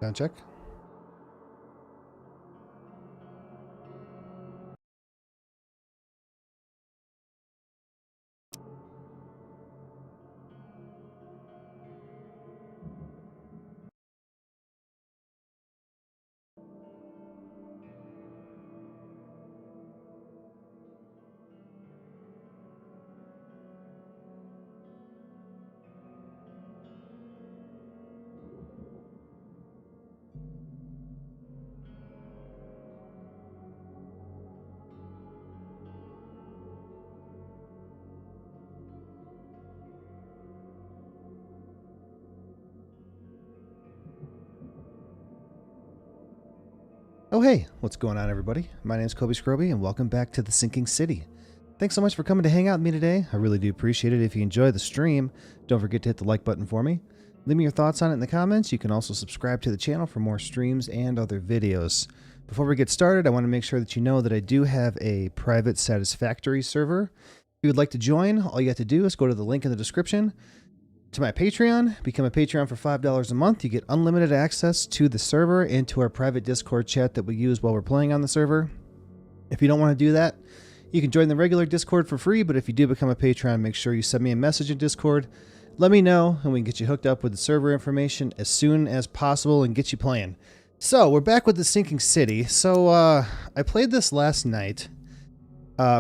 Sound check. Oh hey, what's going on everybody? My name is Kobe Scroby and welcome back to the Sinking City. Thanks so much for coming to hang out with me today. I really do appreciate it. If you enjoy the stream, don't forget to hit the like button for me. Leave me your thoughts on it in the comments. You can also subscribe to the channel for more streams and other videos. Before we get started, I want to make sure that you know that I do have a private Satisfactory server. If you would like to join, all you have to do is go to the link in the description to my Patreon. Become a Patreon for $5 a month. You get unlimited access to the server and to our private Discord chat that we use while we're playing on the server. If you don't want to do that, you can join the regular Discord for free, but if you do become a Patreon, make sure you send me a message in Discord. Let me know, and we can get you hooked up with the server information as soon as possible and get you playing. So, we're back with the Sinking City. So, I played this last night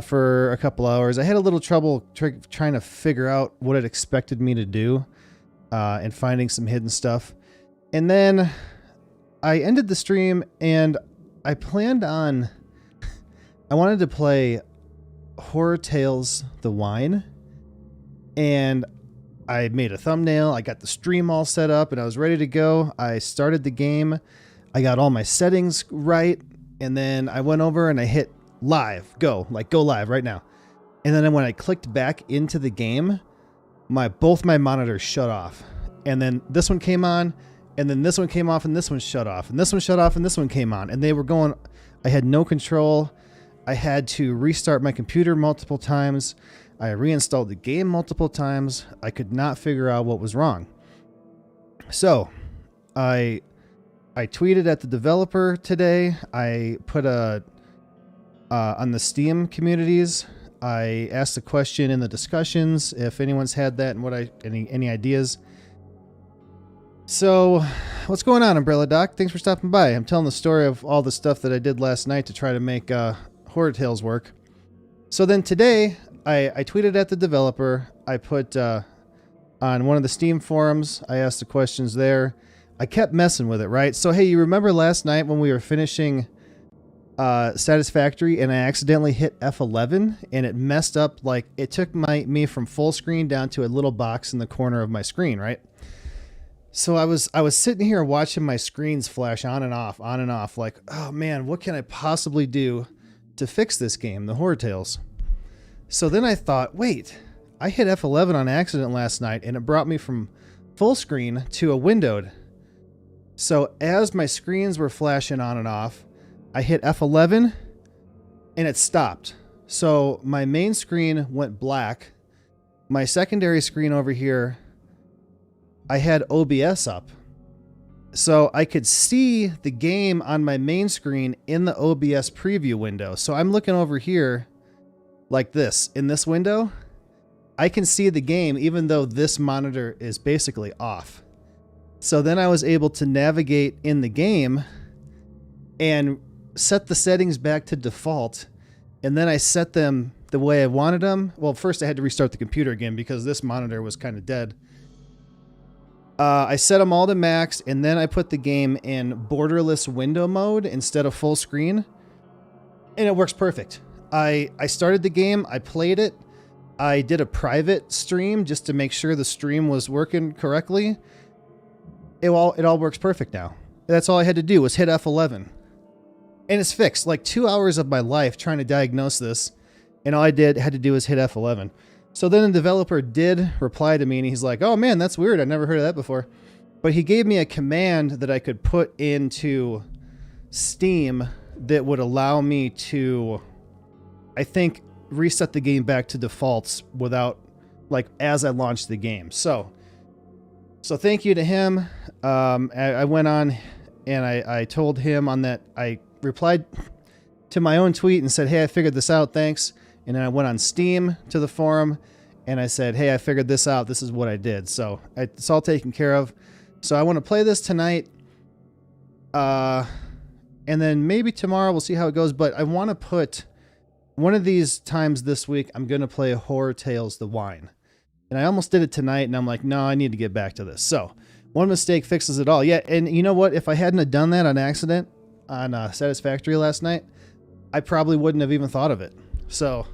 for a couple hours. I had a little trouble trying to figure out what it expected me to do and finding some hidden stuff. And then I ended the stream and I planned on... I wanted to play Horror Tales The Wine. And I made a thumbnail. I got the stream all set up and I was ready to go. I started the game. I got all my settings right. And then I went over and I hit live, go live right now. And then when I clicked back into the game, both my monitors shut off. And then this one came on, and then this one came off, and this one shut off, and this one shut off, and this one came on. And they were going, I had no control. I had to restart my computer multiple times. I reinstalled the game multiple times. I could not figure out what was wrong. So I tweeted at the developer today. I put on the Steam communities, I asked a question in the discussions if anyone's had that and any ideas. So, what's going on, Umbrelladoc? Thanks for stopping by. I'm telling the story of all the stuff that I did last night to try to make Horror Tales work. So then today, I tweeted at the developer. I put on one of the Steam forums. I asked the questions there. I kept messing with it, right? So hey, you remember last night when we were finishing Satisfactory and I accidentally hit F11 and it messed up, like it took me from full screen down to a little box in the corner of my screen, right? So I was sitting here watching my screens flash on and off, like, oh man, what can I possibly do to fix this game, the Horror Tales? So then I thought, wait, I hit F11 on accident last night and it brought me from full screen to a windowed. So as my screens were flashing on and off, I hit F11 and it stopped. So my main screen went black. My secondary screen over here, I had OBS up. So I could see the game on my main screen in the OBS preview window. So I'm looking over here like this. In this window, I can see the game even though this monitor is basically off. So then I was able to navigate in the game and set the settings back to default, and then I set them the way I wanted them. Well, first I had to restart the computer again because this monitor was kind of dead. I set them all to max, and then I put the game in borderless window mode instead of full screen, and it works perfect. I started the game, I played it, I did a private stream just to make sure the stream was working correctly. It all works perfect now. That's all I had to do was hit F11. And it's fixed. Like 2 hours of my life trying to diagnose this, and all I had to do was hit F11. So then the developer did reply to me, and he's like, oh man, that's weird. I never heard of that before. But he gave me a command that I could put into Steam that would allow me to, I think, reset the game back to defaults without, like, as I launched the game. So thank you to him. I went on and I told him on that, I replied to my own tweet and said, hey, I figured this out, thanks. And then I went on Steam to the forum and I said, hey, I figured this out. This is what I did. So it's all taken care of. So I want to play this tonight. And then maybe tomorrow we'll see how it goes. But I want to put one of these times this week, I'm going to play Horror Tales The Wine. And I almost did it tonight and I'm like, no, I need to get back to this. So one mistake fixes it all. Yeah. And you know what? If I hadn't have done that on accident on Satisfactory last night, I probably wouldn't have even thought of it. So,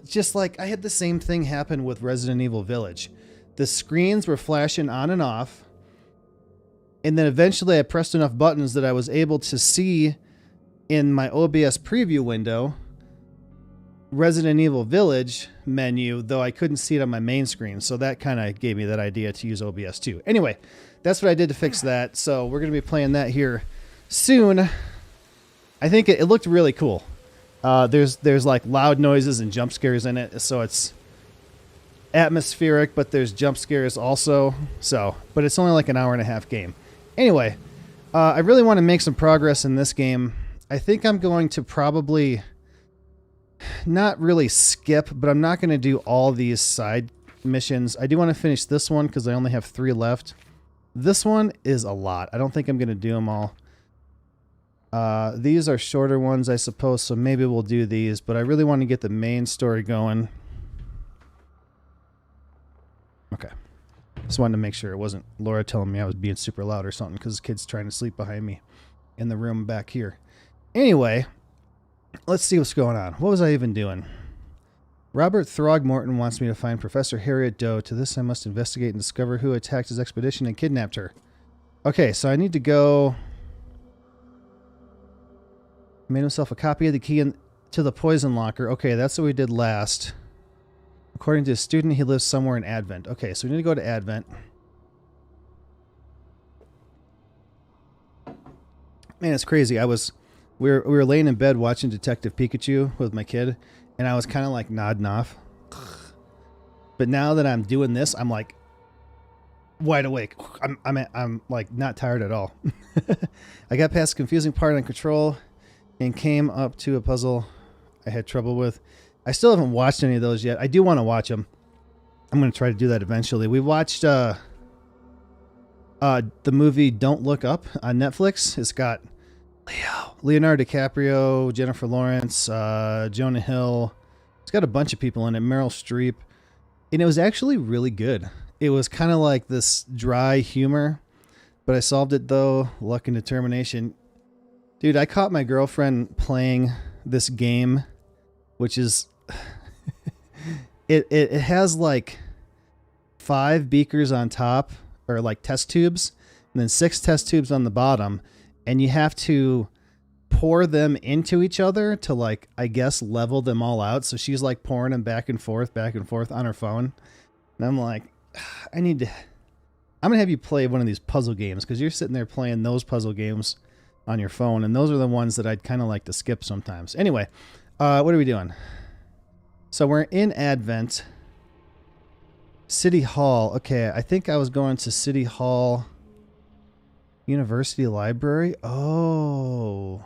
just like I had the same thing happen with Resident Evil Village. The screens were flashing on and off. And then eventually I pressed enough buttons that I was able to see in my OBS preview window Resident Evil Village menu, though I couldn't see it on my main screen. So that kind of gave me that idea to use OBS too. Anyway, that's what I did to fix that. So we're going to be playing that here soon. I think it looked really cool. There's like loud noises and jump scares in it. So it's atmospheric, but there's jump scares also. So, but it's only like an hour and a half game. Anyway, I really want to make some progress in this game. I think I'm going to probably not really skip, but I'm not going to do all these side missions. I do want to finish this one because I only have 3 left. This one is a lot. I don't think I'm going to do them all. These are shorter ones, I suppose, so maybe we'll do these, but I really want to get the main story going. Okay. Just wanted to make sure it wasn't Laura telling me I was being super loud or something because the kid's trying to sleep behind me in the room back here. Anyway, let's see what's going on. What was I even doing? Robert Throgmorton wants me to find Professor Harriet Doe. To this, I must investigate and discover who attacked his expedition and kidnapped her. Okay, so I need to go... Made himself a copy of the key to the poison locker. Okay, that's what we did last. According to a student, he lives somewhere in Advent. Okay, so we need to go to Advent. Man, it's crazy. We were laying in bed watching Detective Pikachu with my kid, and I was kind of like nodding off. But now that I'm doing this, I'm like wide awake. I'm like not tired at all. I got past the confusing part on control and came up to a puzzle I had trouble with. I still haven't watched any of those yet. I do want to watch them. I'm going to try to do that eventually. We watched the movie Don't Look Up on Netflix. It's got Leonardo DiCaprio, Jennifer Lawrence, Jonah Hill. It's got a bunch of people in it. Meryl Streep. And it was actually really good. It was kind of like this dry humor, but I solved it though. Luck and determination. Dude, I caught my girlfriend playing this game, which is it has like 5 beakers on top, or like test tubes, and then 6 test tubes on the bottom, and you have to pour them into each other to, like, I guess level them all out. So she's like pouring them back and forth on her phone. And I'm like, I'm gonna have you play one of these puzzle games, because you're sitting there playing those puzzle games on your phone, and those are the ones that I'd kind of like to skip sometimes. Anyway, what are we doing? So we're in Advent. City Hall. Okay, I think I was going to City Hall University Library. Oh.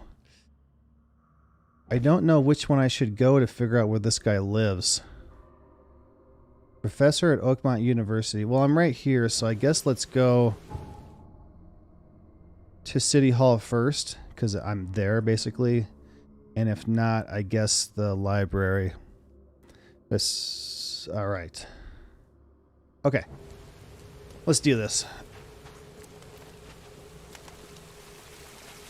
I don't know which one I should go to figure out where this guy lives. Professor at Oakmont University. Well, I'm right here, so I guess let's go to City Hall first, because I'm there, basically. And if not, I guess the library. This... Alright. Okay. Let's do this.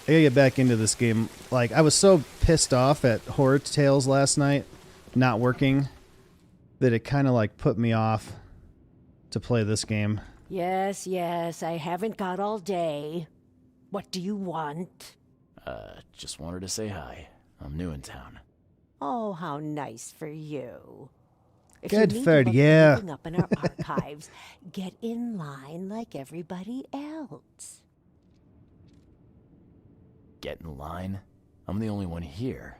I gotta get back into this game. Like, I was so pissed off at Horror Tales last night not working that it kind of like put me off to play this game. Yes, I haven't got all day. What do you want? Just wanted to say hi. I'm new in town. Oh, how nice for you. If Good you need for to look you. anything up in our archives, get in line like everybody else. Get in line? I'm the only one here.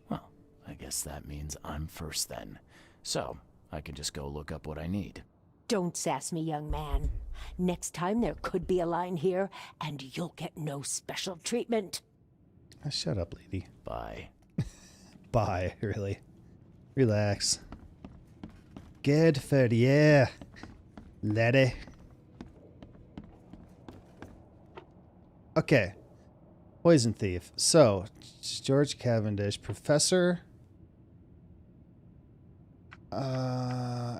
Well, I guess that means I'm first then. So, I can just go look up what I need. Don't sass me, young man. Next time there could be a line here, and you'll get no special treatment. Shut up, lady. Bye. Bye, really. Relax. Good for you, lady. Okay. Poison thief. So, George Cavendish, professor.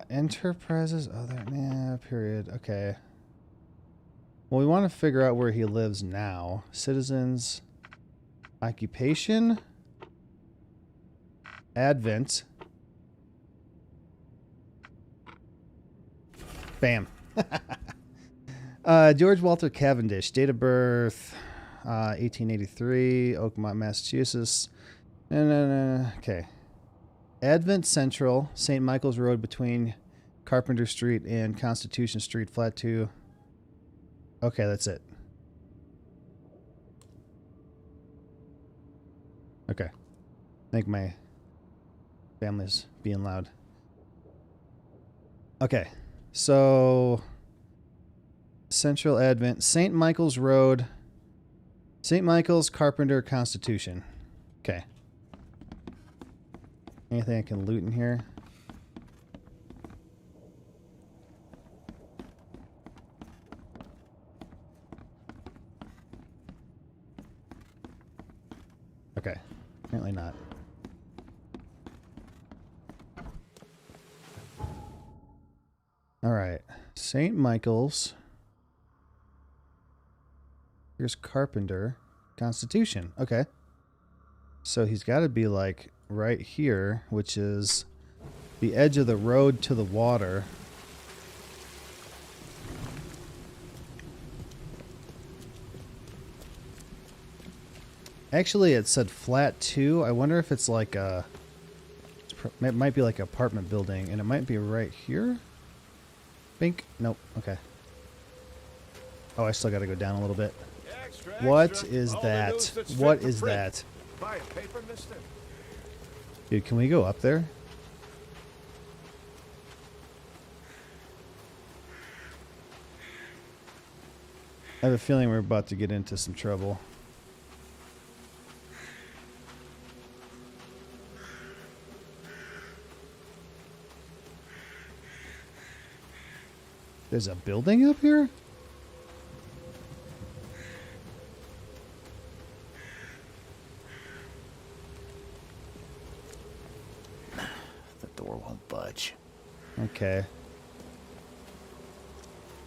Enterprises, other, yeah, period. Okay. Well, we want to figure out where he lives now. Citizens, occupation, Advent. Bam. George Walter Cavendish, date of birth, 1883, Oakmont, Massachusetts. Okay. Advent Central, St. Michael's Road between Carpenter Street and Constitution Street, flat 2. Okay, that's it. Okay. I think my family's being loud. Okay. So, Central Advent, St. Michael's Road, St. Michael's, Carpenter, Constitution. Okay. Anything I can loot in here? Okay. Apparently not. All right. St. Michael's. Here's Carpenter. Constitution. Okay. So he's got to be like right here, which is the edge of the road to the water. Actually, it said flat 2. I wonder if it's like a... It might be like an apartment building, and it might be right here? Think? Nope. Okay. Oh, I still got to go down a little bit. What is that? What is that? Buy a paper, mister? Dude, can we go up there? I have a feeling we're about to get into some trouble. There's a building up here? The door won't budge. Okay.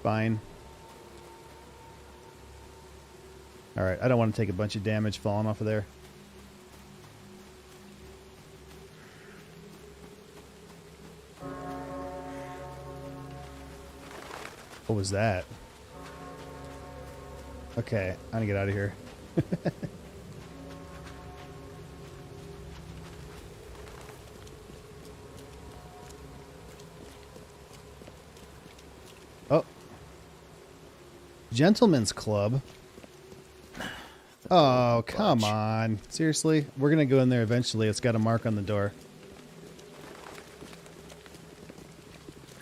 Fine. Alright, I don't want to take a bunch of damage falling off of there. What was that? Okay, I'm gonna get out of here. Oh. Gentlemen's Club. Oh, come on. Seriously? We're gonna go in there eventually. It's got a mark on the door.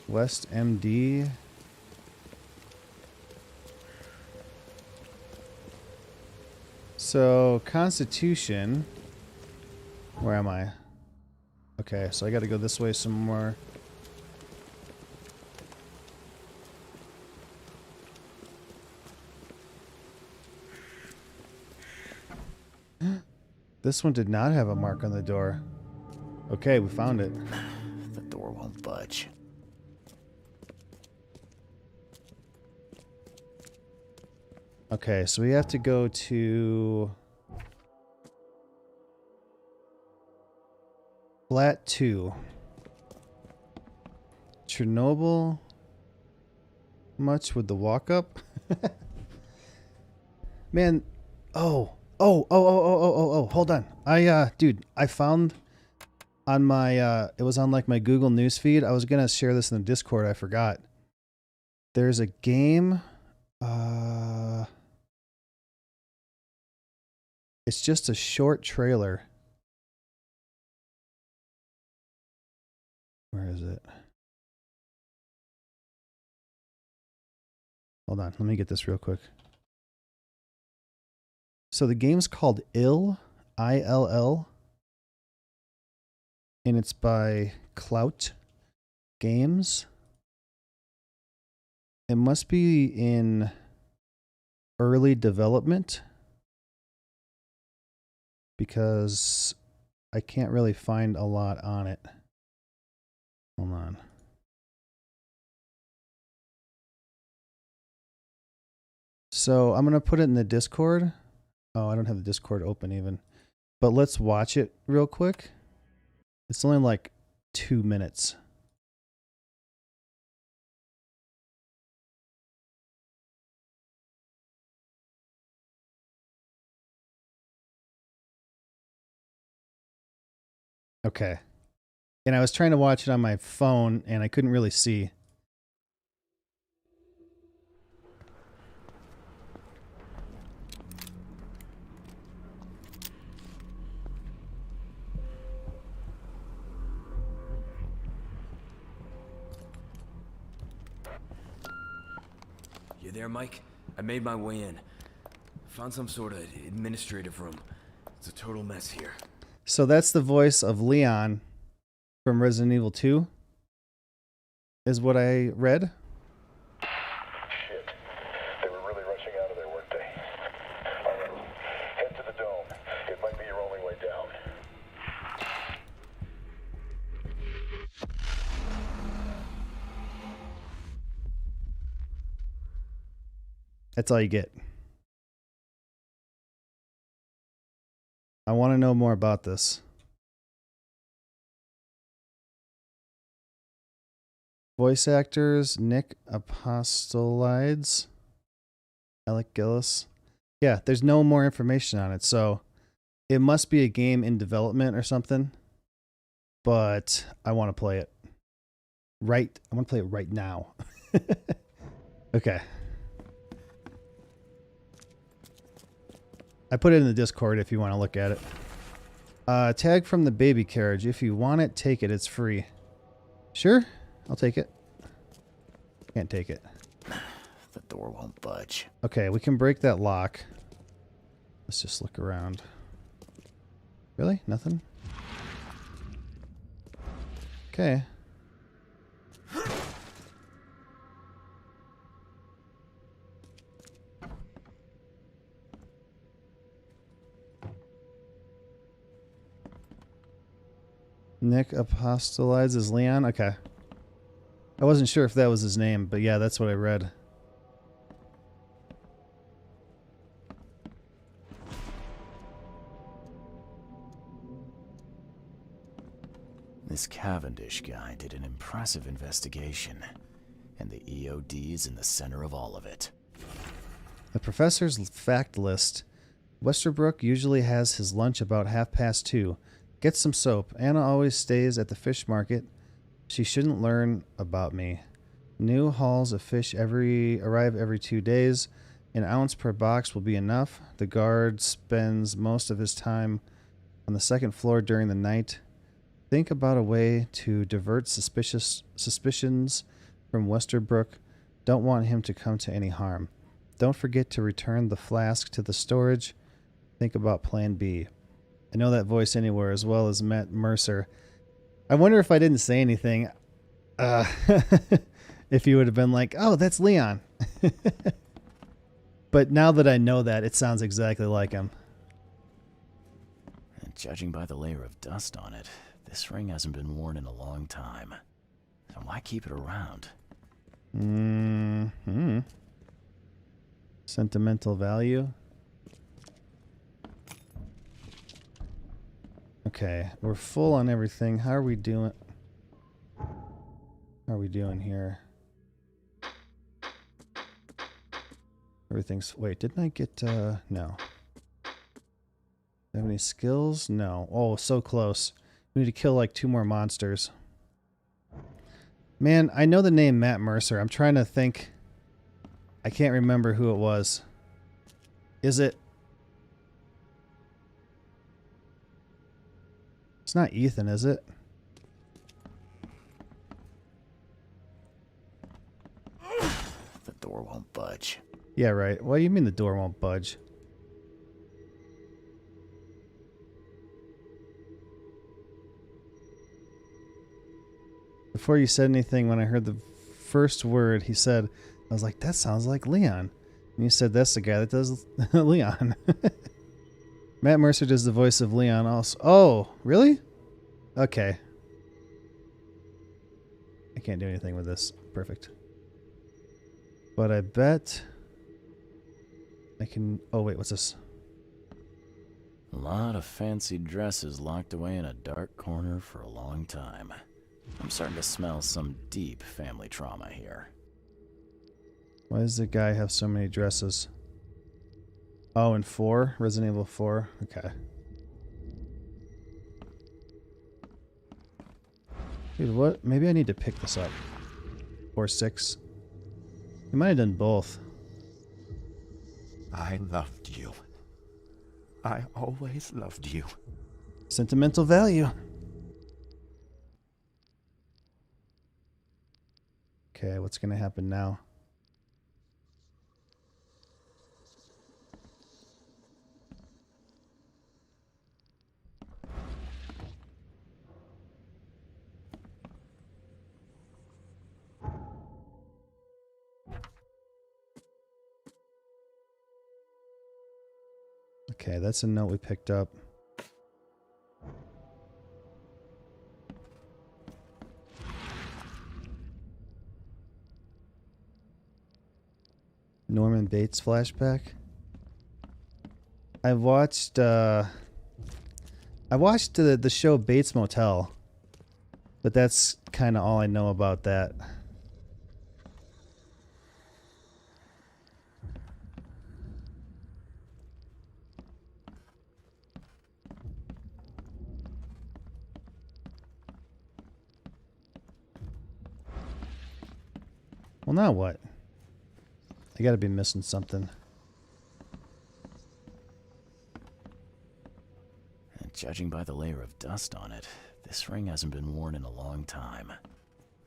West MD. So, Constitution. Where am I? Okay, so I gotta go this way some more. This one did not have a mark on the door. Okay, we found it. The door won't budge. Okay, so we have to go to flat 2. Chernobyl. Much with the walk up? Man, oh, hold on. Dude, I found on my, it was on like my Google News feed. I was going to share this in the Discord. I forgot. There's a game. It's just a short trailer. Where is it? Hold on, let me get this real quick. So the game's called Ill, I-L-L, and it's by Clout Games. It must be in early development because I can't really find a lot on it. Hold on. So I'm going to put it in the Discord. Oh, I don't have the Discord open even. But let's watch it real quick. It's only like 2 minutes. Okay. And I was trying to watch it on my phone and I couldn't really see. You there, Mike? I made my way in. Found some sort of administrative room. It's a total mess here. So that's the voice of Leon from Resident Evil 2, is what I read. Shit. They were really rushing out of there, weren't they? All right. Head to the dome. It might be your only way down. That's all you get. I want to know more about this. Voice actors, Nick Apostolides, Alec Gillis. Yeah, there's no more information on it, so it must be a game in development or something. But I want to play it. I want to play it right now. Okay. I put it in the Discord if you want to look at it. Tag from the baby carriage. If you want it, take it. It's free. Sure, I'll take it. Can't take it. The door won't budge. Okay, we can break that lock. Let's just look around. Really? Nothing? Okay. Nick Apostolides is Leon? Okay. I wasn't sure if that was his name, but yeah, that's what I read. This Cavendish guy did an impressive investigation, and the EOD is in the center of all of it. The professor's fact list. Westerbrook usually has his lunch about 2:30. Get some soap. Anna always stays at the fish market. She shouldn't learn about me. New hauls of fish arrive every 2 days. An ounce per box will be enough. The guard spends most of his time on the second floor during the night. Think about a way to divert suspicions from Westerbrook. Don't want him to come to any harm. Don't forget to return the flask to the storage. Think about plan B. I know that voice anywhere, as well as Matt Mercer. I wonder if I didn't say anything, if you would have been like, oh, that's Leon. But now that I know that, it sounds exactly like him. And judging by the layer of dust on it, this ring hasn't been worn in a long time. So why keep it around? Mm-hmm. Sentimental value. Okay, we're full on everything. How are we doing? How are we doing here? Everything's... Wait, didn't I get... No. Do I have any skills? No. Oh, so close. We need to kill like 2 more monsters. Man, I know the name Matt Mercer. I'm trying to think. I can't remember who it was. Is it... It's not Ethan, is it? The door won't budge. Yeah, right. What do you mean the door won't budge? Before you said anything, when I heard the first word he said, I was like, that sounds like Leon. And you said, that's the guy that does Leon. Matt Mercer does the voice of Leon also. Oh, really? Okay. I can't do anything with this. Perfect. But I bet I can... Oh, wait, what's this? A lot of fancy dresses locked away in a dark corner for a long time. I'm starting to smell some deep family trauma here. Why does the guy have so many dresses? Oh, and 4? Resident Evil 4? Okay. Dude, what? Maybe I need to pick this up. Or 6. You might have done both. I loved you. I always loved you. Sentimental value. Okay, what's going to happen now? Okay, that's a note we picked up. Norman Bates flashback. I watched the show Bates Motel, but that's kind of all I know about that. Well, now what? I gotta be missing something. And judging by the layer of dust on it, this ring hasn't been worn in a long time.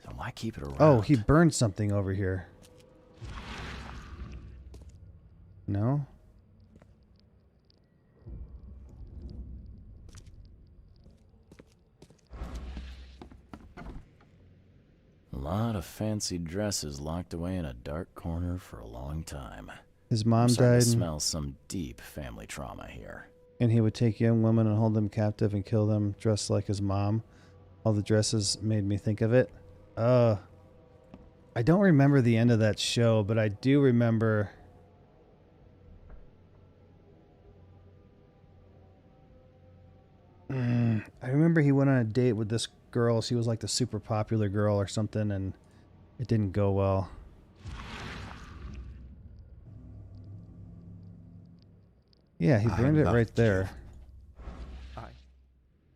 So why keep it around? Oh, he burned something over here. No? A lot of fancy dresses locked away in a dark corner for a long time. His mom I'm starting died, to smell some deep family trauma here. and he would take young women and hold them captive and kill them dressed like his mom. All the dresses made me think of it. I don't remember the end of that show, but I do remember... I remember he went on a date with this girl. She was like the super popular girl or something, and it didn't go well. Yeah, he burned it right there.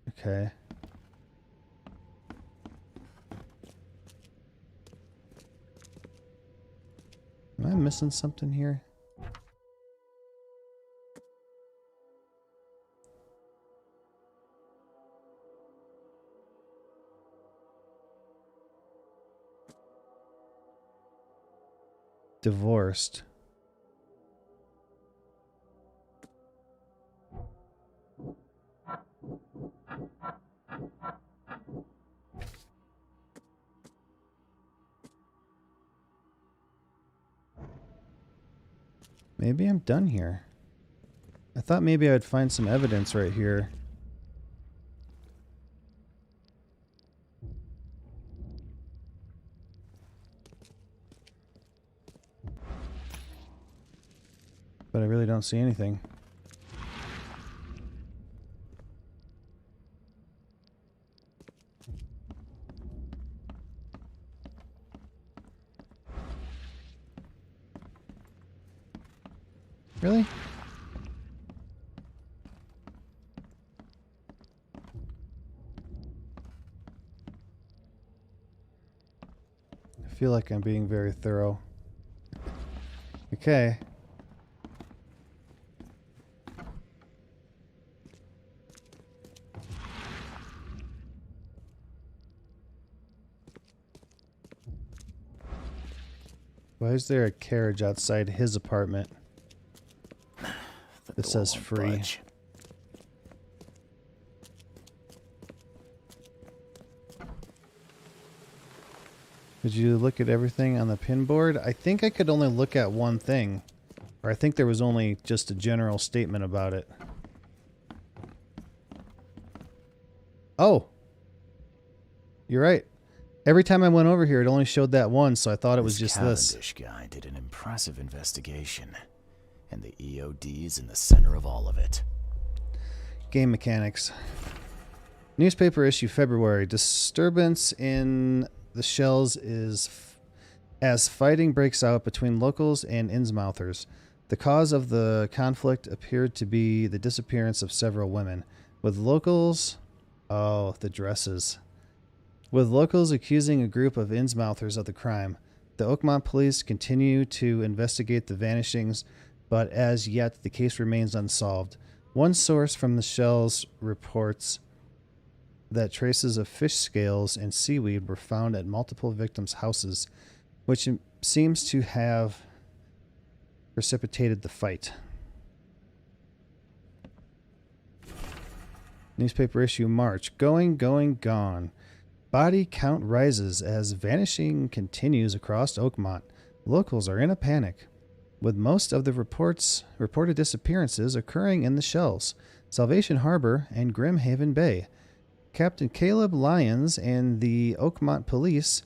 Okay. Am I missing something here? Divorced. Maybe I'm done here. I thought maybe I'd find some evidence right here. But I really don't see anything. Really? I feel like I'm being very thorough. Okay. Why Why is there a carriage outside his apartment? The It door says won't free. budge. Did you look at everything on the pin board? I think I could only look at one thing. Or I think there was only just a general statement about it. Oh! You're right. Every time I went over here, it only showed that one, so I thought it was just this. Cavendish guy did an impressive investigation, and the EOD's in the center of all of it. Game mechanics. Newspaper issue February. Disturbance in the shells as fighting breaks out between locals and Innsmouthers. The cause of the conflict appeared to be the disappearance of several women, with locals... Oh, the dresses. With locals accusing a group of Innsmouthers of the crime. The Oakmont police continue to investigate the vanishings, but as yet the case remains unsolved. One source from the shells reports that traces of fish scales and seaweed were found at multiple victims' houses, which seems to have precipitated the fight. Newspaper issue March. Going, gone. Body count rises as vanishing continues across Oakmont. Locals are in a panic, with most of the reported disappearances occurring in the shells, Salvation Harbor, and Grimhaven Bay. Captain Caleb Lyons and the Oakmont Police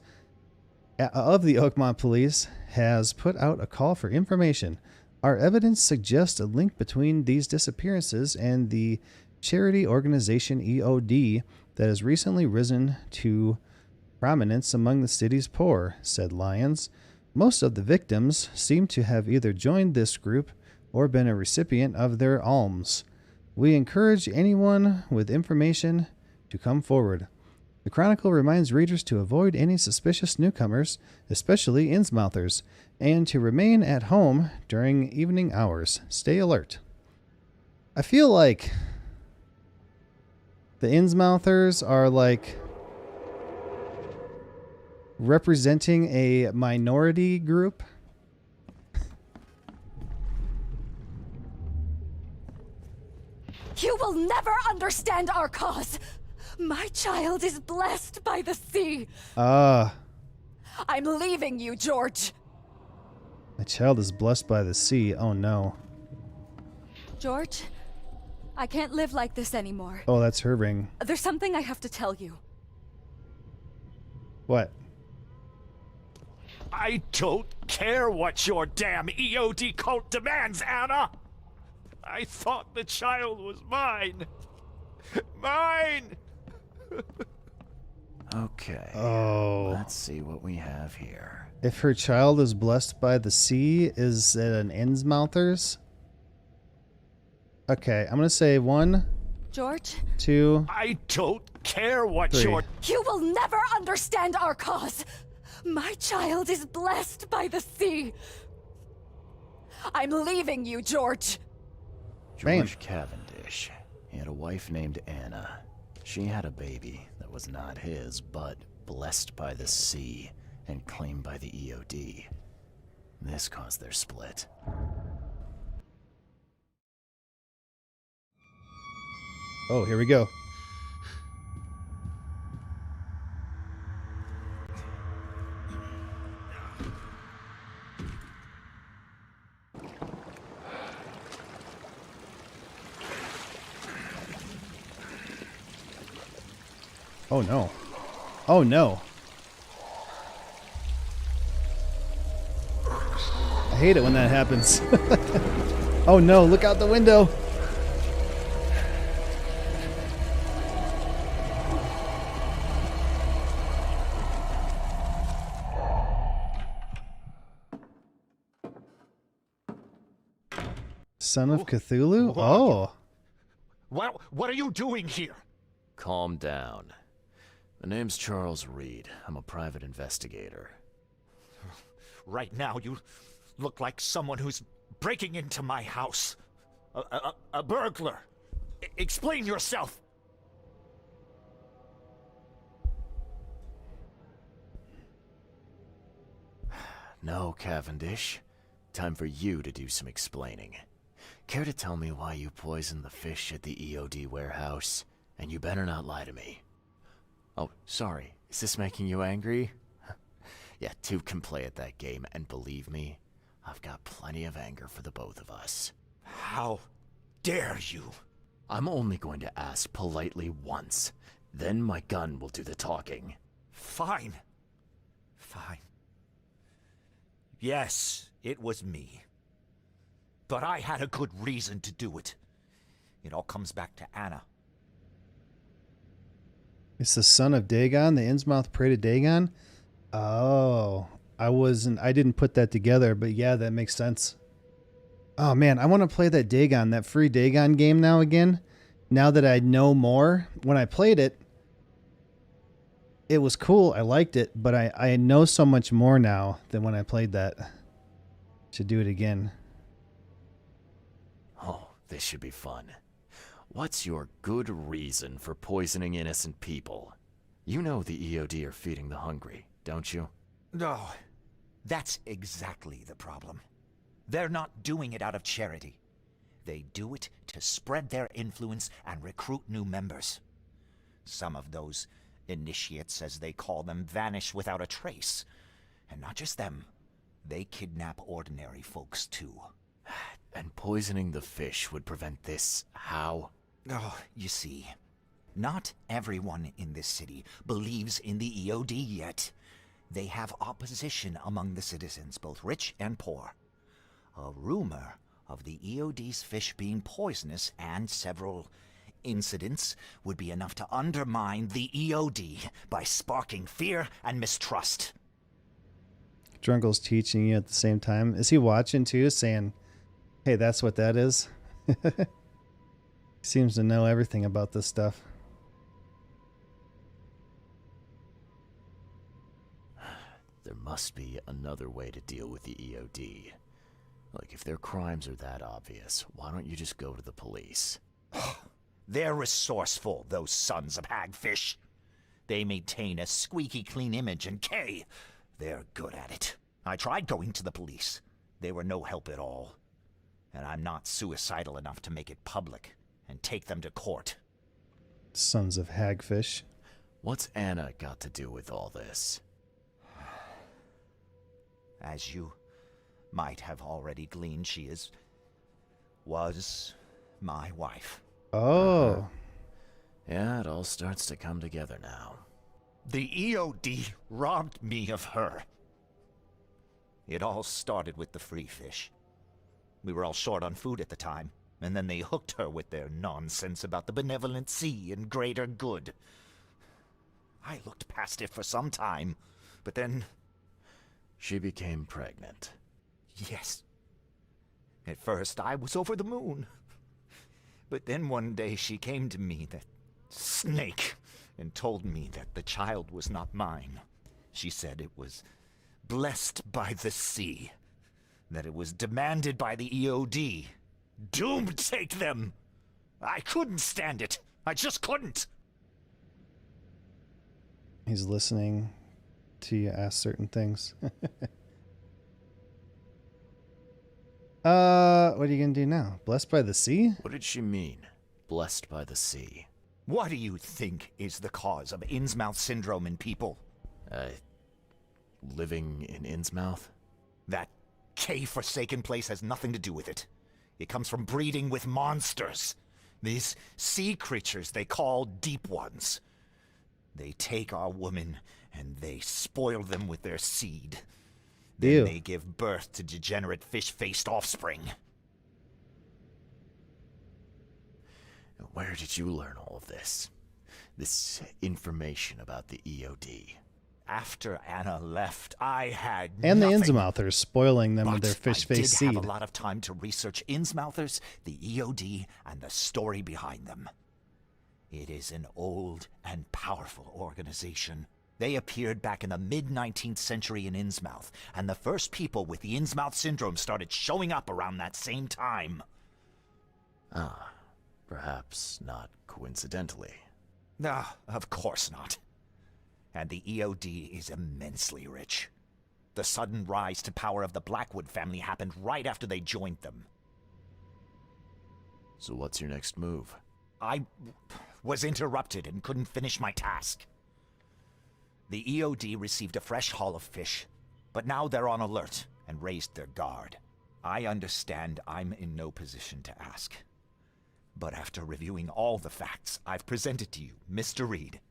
has put out a call for information. Our evidence suggests a link between these disappearances and the charity organization EOD that has recently risen to prominence among the city's poor, said Lyons. Most of the victims seem to have either joined this group or been a recipient of their alms. We encourage anyone with information to come forward. The Chronicle reminds readers to avoid any suspicious newcomers, especially Innsmouthers, and to remain at home during evening hours. Stay alert. I feel like the Innsmouthers are like representing a minority group. You will never understand our cause. My child is blessed by the sea. I'm leaving you, George. My child is blessed by the sea. Oh no. George, I can't live like this anymore. Oh, that's her ring. There's something I have to tell you. What? I don't care what your damn EOD cult demands, Anna! I thought the child was mine. Mine! Okay. Oh. Let's see what we have here. If her child is blessed by the sea, is it an Innsmouthers? Okay, I'm gonna say 1, George? 2. I don't care what 3. your... You will never understand our cause. My child is blessed by the sea. I'm leaving you, George. George Cavendish. He had a wife named Anna. She had a baby that was not his, but blessed by the sea and claimed by the EOD. This caused their split. Oh, here we go. Oh no. Oh no. I hate it when that happens. Oh no, look out the window. Son of Cthulhu? What? Oh. What are you doing here? Calm down. The name's Charles Reed. I'm a private investigator. Right now, you look like someone who's breaking into my house. A burglar. Explain yourself. No, Cavendish. Time for you to do some explaining. Care to tell me why you poisoned the fish at the EOD warehouse? And you better not lie to me. Oh, sorry. Is this making you angry? Yeah, two can play at that game, and believe me, I've got plenty of anger for the both of us. How dare you? I'm only going to ask politely once. Then my gun will do the talking. Fine. Fine. Yes, it was me. But I had a good reason to do it. It all comes back to Anna. It's the son of Dagon. The Innsmouth prey to Dagon. Oh, I didn't put that together, but yeah, that makes sense. Oh man, I want to play that Dagon, that free Dagon game now again. Now that I know more, when I played it, it was cool. I liked it, but I know so much more now than when I played that. Should do it again. Oh, this should be fun. What's your good reason for poisoning innocent people? You know the EOD are feeding the hungry, don't you? No, that's exactly the problem. They're not doing it out of charity. They do it to spread their influence and recruit new members. Some of those initiates, as they call them, vanish without a trace. And not just them. They kidnap ordinary folks, too. And poisoning the fish would prevent this how? Oh, you see, not everyone in this city believes in the EOD yet. They have opposition among the citizens, both rich and poor. A rumor of the EOD's fish being poisonous and several incidents would be enough to undermine the EOD by sparking fear and mistrust. Drungle's teaching you at the same time. Is he watching too, saying, hey, that's what that is? He seems to know everything about this stuff. There must be another way to deal with the EOD. Like, if their crimes are that obvious, why don't you just go to the police? They're resourceful, those sons of hagfish. They maintain a squeaky clean image, and they're good at it. I tried going to the police. They were no help at all. And I'm not suicidal enough to make it public and take them to court. Sons of hagfish. What's Anna got to do with all this? As you might have already gleaned, she was my wife. Oh. Yeah, it all starts to come together now. The EOD robbed me of her. It all started with the free fish. We were all short on food at the time, and then they hooked her with their nonsense about the benevolent sea and greater good. I looked past it for some time, but then... She became pregnant. Yes. At first, I was over the moon. But then one day she came to me, that snake, and told me that the child was not mine. She said it was blessed by the sea, that it was demanded by the EOD. Doomed take them! I couldn't stand it. I just couldn't. He's listening to you ask certain things. What are you gonna do now? Blessed by the sea? What did she mean? Blessed by the sea. What do you think is the cause of Innsmouth syndrome in people? Living in Innsmouth? That K-forsaken place has nothing to do with it. It comes from breeding with monsters. These sea creatures they call Deep Ones. They take our women and they spoil them with their seed. Then Ew. they give birth to degenerate fish-faced offspring. Where did you learn all of this? This information about the EOD? After Anna left, I had And the nothing. Innsmouthers spoiling them with their But fish-faced I seed. did have a lot of time to research Innsmouthers, the EOD, and the story behind them. It is an old and powerful organization. They appeared back in the mid-19th century in Innsmouth, and the first people with the Innsmouth syndrome started showing up around that same time. Ah, perhaps not coincidentally. Ah, of course not. And the EOD is immensely rich. The sudden rise to power of the Blackwood family happened right after they joined them. So what's your next move? I was interrupted and couldn't finish my task. The EOD received a fresh haul of fish, but now they're on alert and raised their guard. I understand I'm in no position to ask. But after reviewing all the facts I've presented to you, Mr. Reed,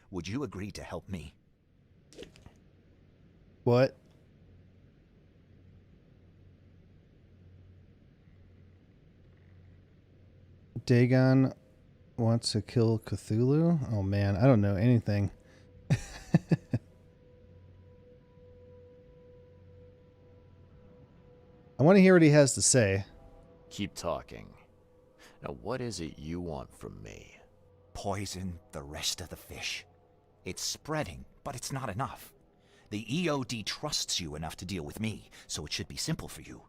would you agree to help me? What? Dagon wants to kill Cthulhu? Oh man, I don't know anything. I want to hear what he has to say. Keep talking. Now, what is it you want from me? Poison the rest of the fish. It's spreading, but it's not enough. The EOD trusts you enough to deal with me, so it should be simple for you.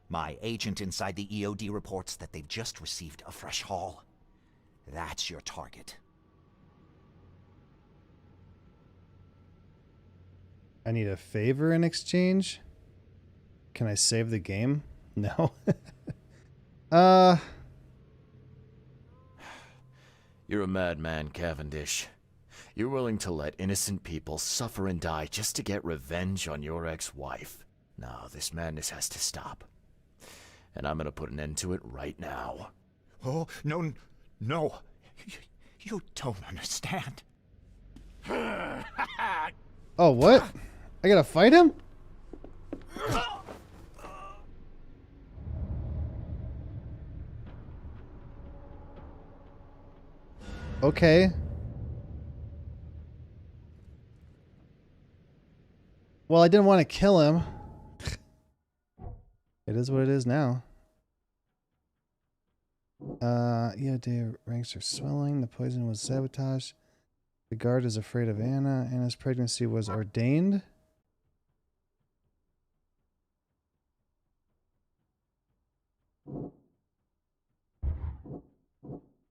My agent inside the EOD reports that they've just received a fresh haul. That's your target. I need a favor in exchange? Can I save the game? No. You're a madman, Cavendish. You're willing to let innocent people suffer and die just to get revenge on your ex-wife. No, this madness has to stop. And I'm gonna put an end to it right now. Oh, no, no. You don't understand. Oh, what? I gotta fight him? Okay. Well, I didn't want to kill him. It is what it is now. EOD ranks are swelling. The poison was sabotaged. The guard is afraid of Anna. Anna's pregnancy was ordained. I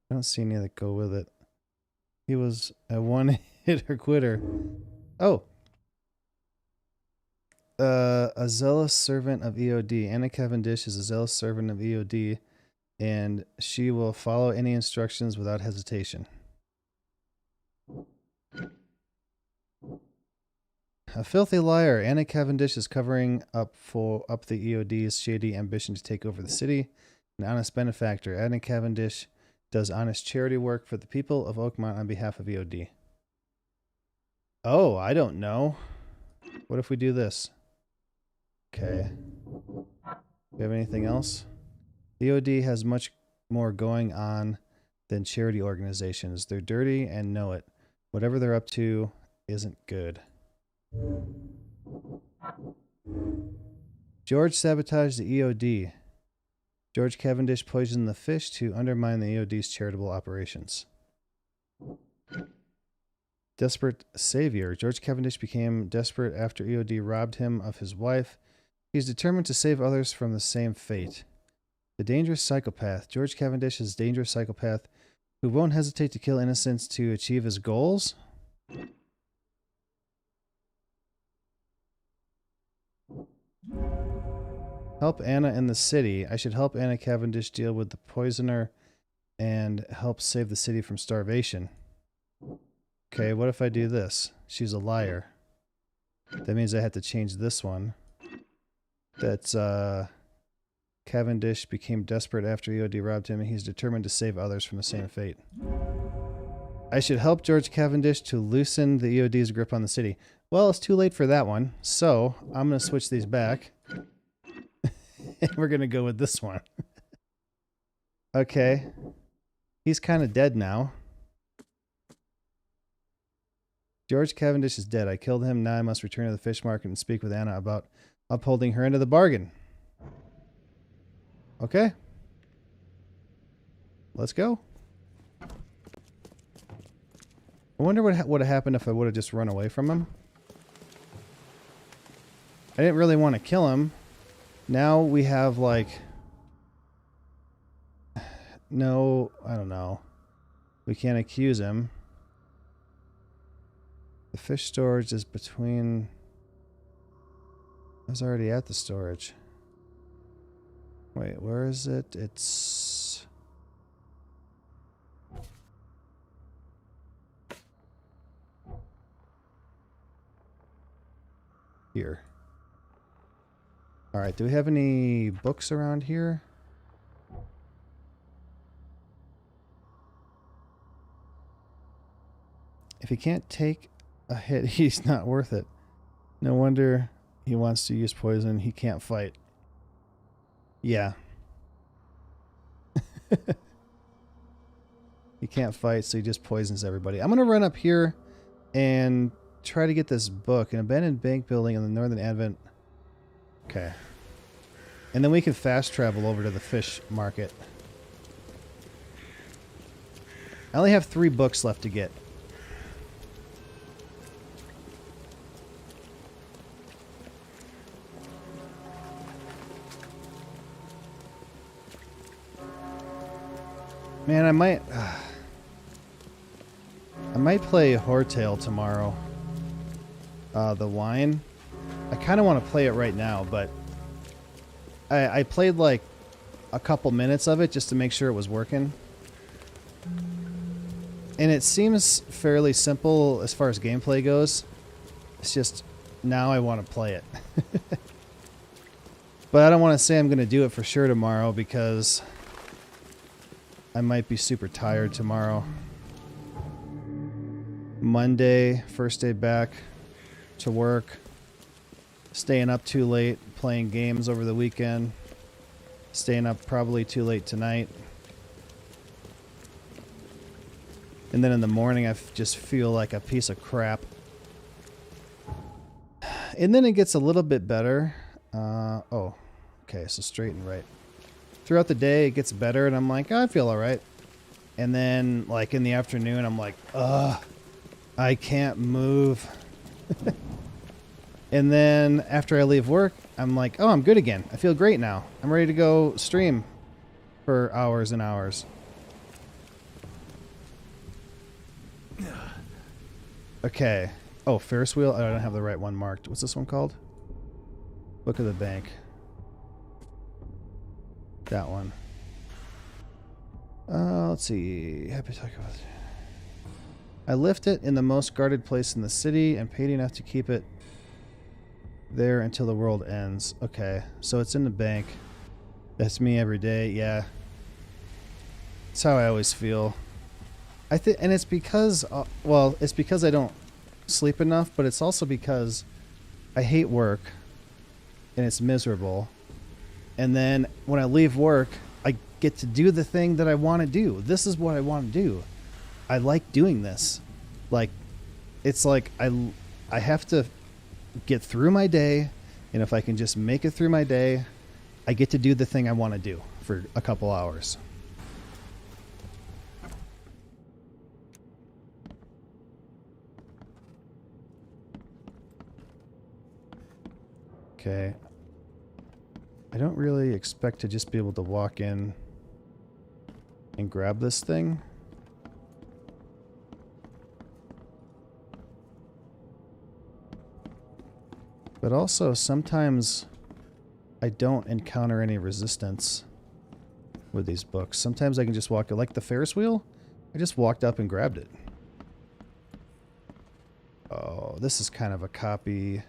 don't see any that go with it. He was a one-hitter quitter. Oh. A zealous servant of EOD. Anna Cavendish is a zealous servant of EOD, and she will follow any instructions without hesitation. A filthy liar. Anna Cavendish is covering up the EOD's shady ambition to take over the city. An honest benefactor. Anna Cavendish does honest charity work for the people of Oakmont on behalf of EOD. Oh, I don't know. What if we do this? Okay. Do you have anything else? EOD has much more going on than charity organizations. They're dirty and know it. Whatever they're up to isn't good. George sabotaged the EOD. George Cavendish poisoned the fish to undermine the EOD's charitable operations. Desperate savior. George Cavendish became desperate after EOD robbed him of his wife. He's determined to save others from the same fate. The dangerous psychopath. George Cavendish is a dangerous psychopath who won't hesitate to kill innocents to achieve his goals. Help Anna in the city. I should help Anna Cavendish deal with the poisoner and help save the city from starvation. Okay, what if I do this? She's a liar. That means I have to change this one. That's, Cavendish became desperate after EOD robbed him, and he's determined to save others from the same fate. I should help George Cavendish to loosen the EOD's grip on the city. Well, it's too late for that one, so I'm going to switch these back. And we're going to go with this one. Okay. He's kind of dead now. George Cavendish is dead. I killed him. Now I must return to the fish market and speak with Anna about upholding her end of the bargain. Okay. Let's go. I wonder what would have happened if I would have just run away from him. I didn't really want to kill him. Now we have, like... No, I don't know. We can't accuse him. The fish storage is between... I was already at the storage. Wait, where is it? It's... here. Alright, do we have any books around here? If he can't take a hit, he's not worth it. No wonder he wants to use poison. He can't fight. Yeah. He can't fight, so he just poisons everybody. I'm going to run up here and try to get this book. An abandoned bank building in the northern Advent. Okay. And then we can fast travel over to the fish market. I only have 3 books left to get. Man, I might play Hortail tomorrow. The wine. I kind of want to play it right now, but I played like a couple minutes of it just to make sure it was working. And it seems fairly simple as far as gameplay goes. It's just now I want to play it. But I don't want to say I'm going to do it for sure tomorrow because I might be super tired tomorrow. Monday, first day back to work. Staying up too late, playing games over the weekend. Staying up probably too late tonight. And then in the morning I just feel like a piece of crap. And then it gets a little bit better. Oh, okay, so straight and right. Throughout the day, it gets better, and I'm like, oh, I feel all right. And then, like, in the afternoon, I'm like, ugh, I can't move. And then after I leave work, I'm like, oh, I'm good again. I feel great now. I'm ready to go stream for hours and hours. Okay. Oh, Ferris wheel? Oh, I don't have the right one marked. What's this one called? Book of the Bank. That one. Let's see. Happy to talk about it. I left it in the most guarded place in the city and paid enough to keep it there until the world ends. Okay, so it's in the bank. That's me every day. Yeah. That's how I always feel. I think, and it's because, well, it's because I don't sleep enough, but it's also because I hate work and it's miserable. And then when I leave work, I get to do the thing that I want to do. This is what I want to do. I like doing this. Like, it's like I have to get through my day, and if I can just make it through my day, I get to do the thing I want to do for a couple hours. Okay. I don't really expect to just be able to walk in and grab this thing. But also, sometimes I don't encounter any resistance with these books. Sometimes I can just walk, like the Ferris wheel, I just walked up and grabbed it. Oh, this is kind of a copy.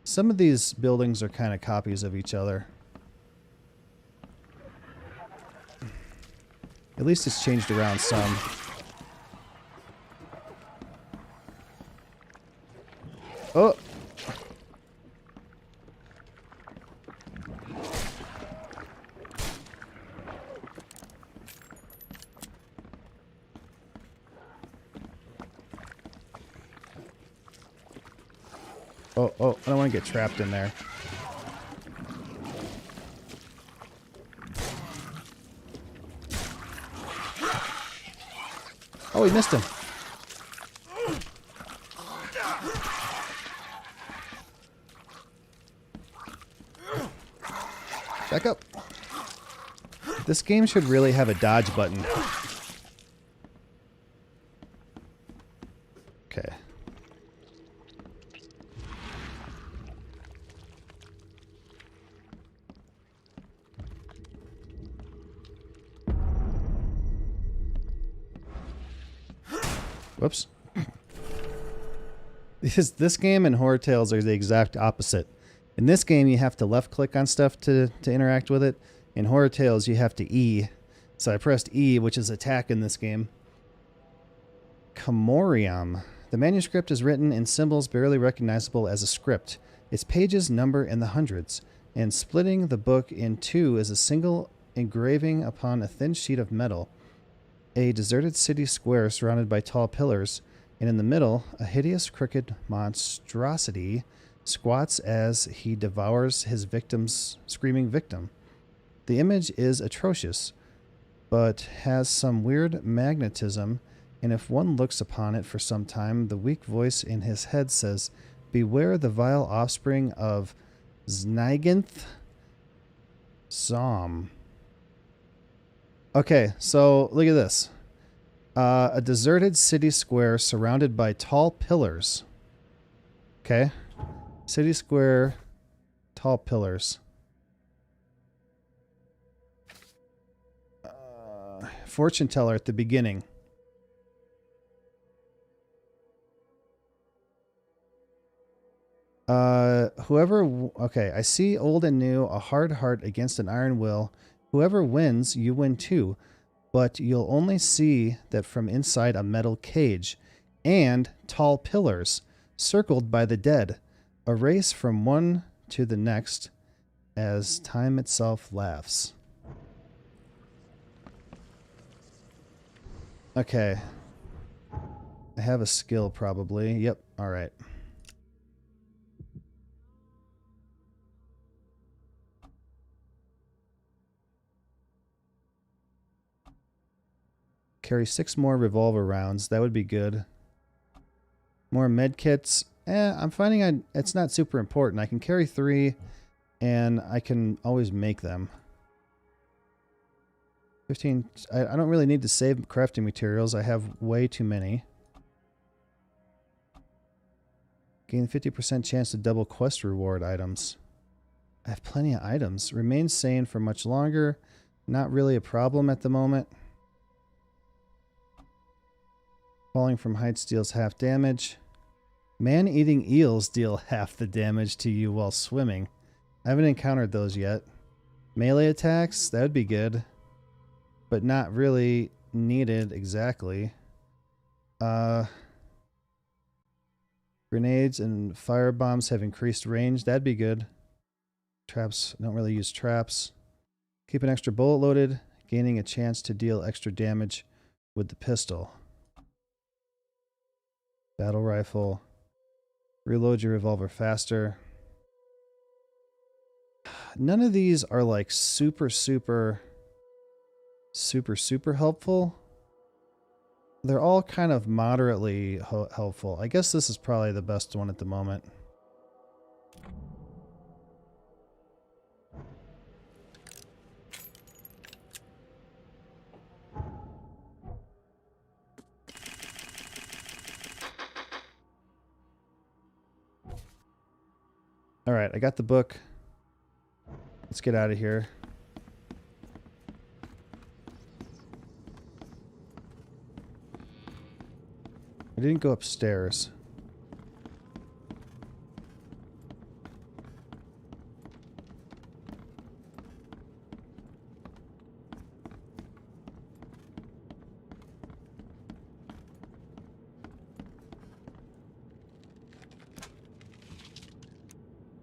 Some of these buildings are kind of copies of each other. At least it's changed around some. Oh! Oh, I don't want to get trapped in there. Oh, he missed him. Back up. This game should really have a dodge button. Okay. Whoops. This game and Horror Tales are the exact opposite. In this game, you have to left click on stuff to interact with it. In Horror Tales, you have to E. So I pressed E, which is attack in this game. Comorium. The manuscript is written in symbols barely recognizable as a script. Its pages number in the hundreds, and splitting the book in two is a single engraving upon a thin sheet of metal. A deserted city square surrounded by tall pillars, and in the middle, a hideous crooked monstrosity squats as he devours his victim's screaming victim. The image is atrocious, but has some weird magnetism, and if one looks upon it for some time, the weak voice in his head says, "Beware the vile offspring of Zniganth Zom." Okay, so look at this. A deserted city square surrounded by tall pillars. Okay. City square, tall pillars. Fortune teller at the beginning. Okay, I see old and new, a hard heart against an iron will. Whoever wins, you win too. But you'll only see that from inside a metal cage and tall pillars circled by the dead. A race from one to the next as time itself laughs. Okay. I have a skill probably. Yep. All right. Carry 6 more revolver rounds. That would be good. More med kits. I'm finding it's not super important. I can carry 3, and I can always make them. 15. I don't really need to save crafting materials. I have way too many. Gain 50% chance to double quest reward items. I have plenty of items. Remain sane for much longer. Not really a problem at the moment. Falling from heights deals half damage. Man-eating eels deal half the damage to you while swimming. I haven't encountered those yet. Melee attacks, that would be good. But not really needed exactly. Grenades and firebombs have increased range. That'd be good. Traps, don't really use traps. Keep an extra bullet loaded, gaining a chance to deal extra damage with the pistol. Battle rifle. Reload your revolver faster. None of these are like super helpful. They're all kind of moderately helpful. I guess this is probably the best one at the moment. All right, I got the book. Let's get out of here. I didn't go upstairs.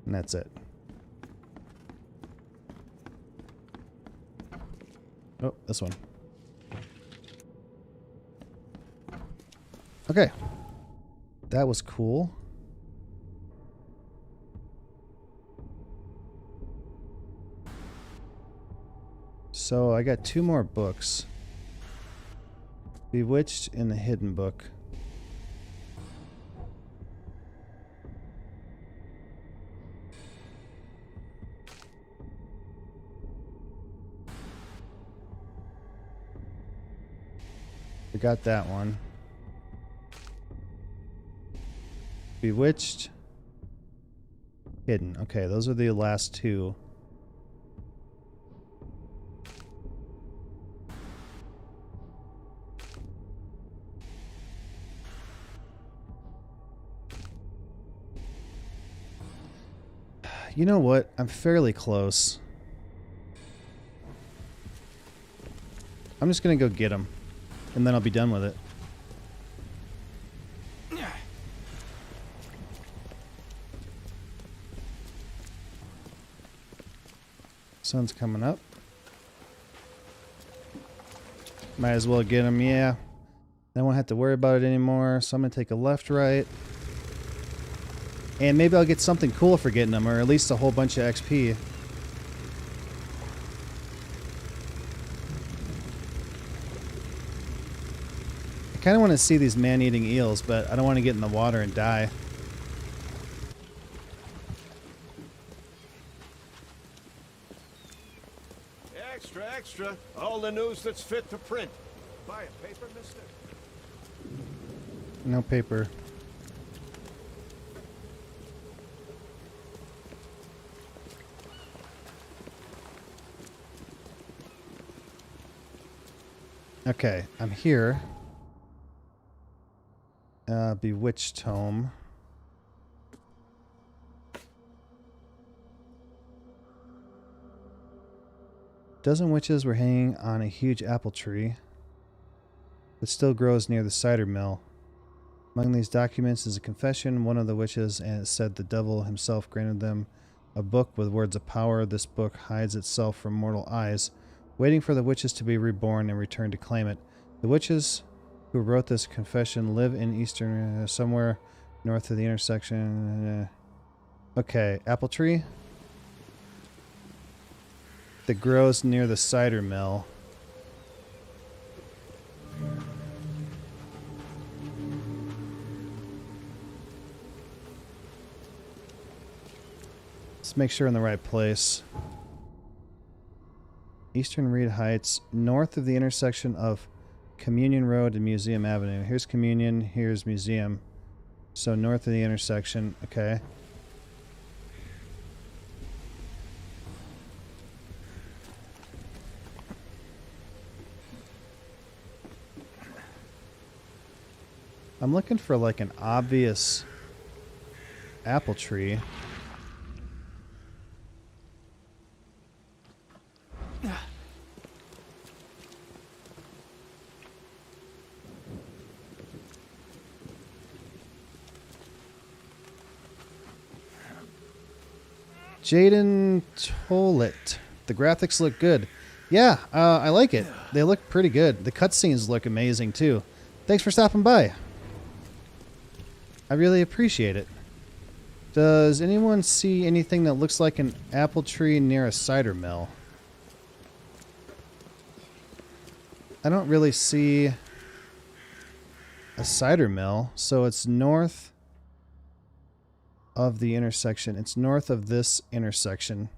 And that's it. Oh, this one. Okay. That was cool. So I got 2 more books. Bewitched in the Hidden Book. We got that one. Bewitched. Hidden. Okay, those are the last 2. You know what? I'm fairly close. I'm just gonna go get him, and then I'll be done with it. Sun's coming up. Might as well get him, yeah. I won't have to worry about it anymore, so I'm gonna take a left, right. And maybe I'll get something cool for getting him, or at least a whole bunch of XP. I kind of want to see these man-eating eels, but I don't want to get in the water and die. Extra, extra. All the news that's fit to print. Buy a paper, mister? No paper. Okay, I'm here. Bewitched home. Dozen witches were hanging on a huge apple tree that still grows near the cider mill. Among these documents is a confession. One of the witches and it said the devil himself granted them a book with words of power. This book hides itself from mortal eyes, waiting for the witches to be reborn and return to claim it. The witches who wrote this confession live in eastern, somewhere north of the intersection. Okay, apple tree that grows near the cider mill. Let's make sure we're in the right place. Eastern Reed Heights, north of the intersection of Communion Road and Museum Avenue. Here's Communion, here's Museum. So north of the intersection, okay. I'm looking for like an obvious apple tree. Jaden Tollett. The graphics look good. Yeah, I like it. They look pretty good. The cutscenes look amazing too. Thanks for stopping by. I really appreciate it. Does anyone see anything that looks like an apple tree near a cider mill? I don't really see a cider mill, so it's north of the intersection. It's north of this intersection.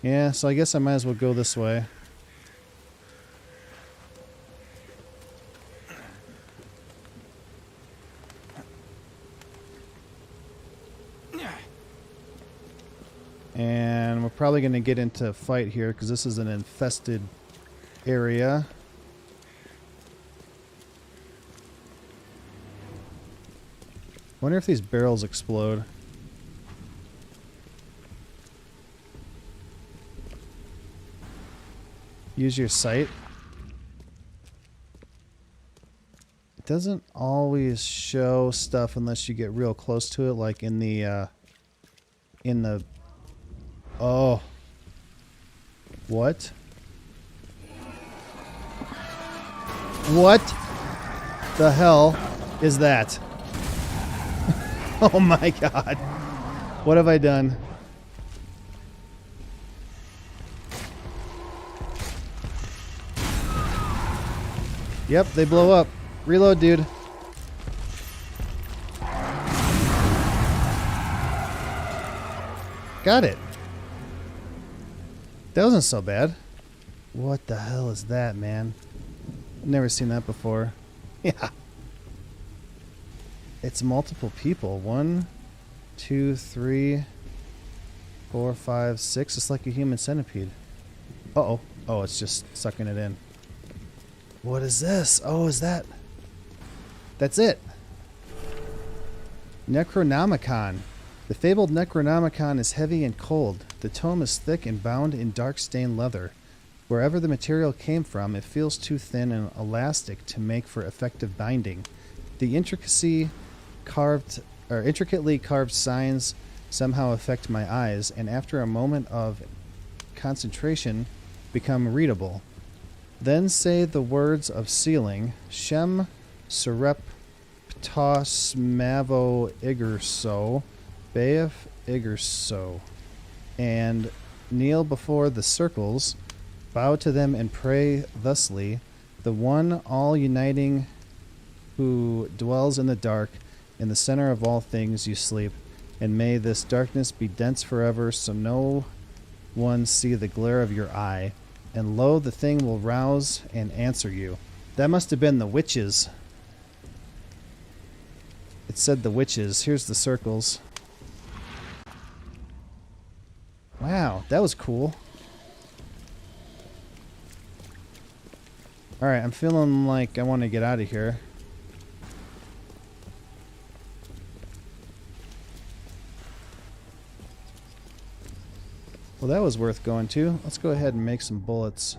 Yeah, so I guess I might as well go this way. And we're probably going to get into a fight here because this is an infested area. Wonder if these barrels explode. Use your sight. It doesn't always show stuff unless you get real close to it, like in the oh. What? What the hell is that? Oh my god. What have I done? Yep, they blow up. Reload, dude. Got it. That wasn't so bad. What the hell is that, man? I've never seen that before. Yeah. It's multiple people. 1, 2, 3, 4, 5, 6. It's like a human centipede. Uh-oh. Oh, it's just sucking it in. What is this? Oh, is that... That's it. Necronomicon. The fabled Necronomicon is heavy and cold. The tome is thick and bound in dark stained leather. Wherever the material came from, it feels too thin and elastic to make for effective binding. The intricately carved signs somehow affect my eyes, and after a moment of concentration, become readable. Then say the words of sealing, Shem Serep Ptos Mavo Igerso, Beif Igerso, and kneel before the circles, bow to them and pray thusly, the one all-uniting who dwells in the dark, in the center of all things you sleep, and may this darkness be dense forever, so no one see the glare of your eye, and lo, the thing will rouse and answer you. That must have been the witches. It said the witches. Here's the circles. Wow, that was cool. Alright, I'm feeling like I want to get out of here. Well, that was worth going to. Let's go ahead and make some bullets.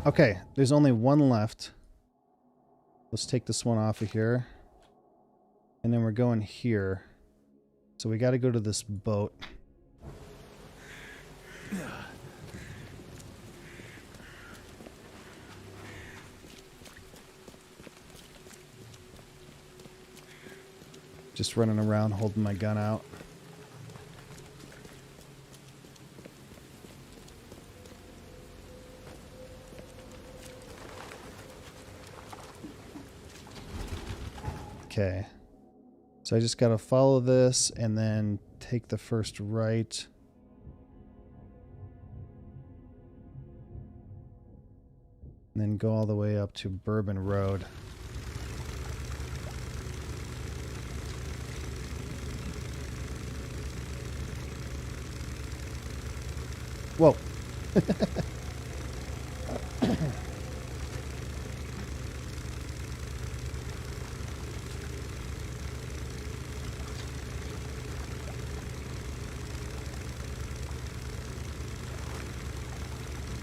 Okay, there's only one left. Let's take this one off of here. And then we're going here. So we got to go to this boat. Just running around holding my gun out. Okay. So I just got to follow this and then take the first right. And then go all the way up to Bourbon Road. Whoa.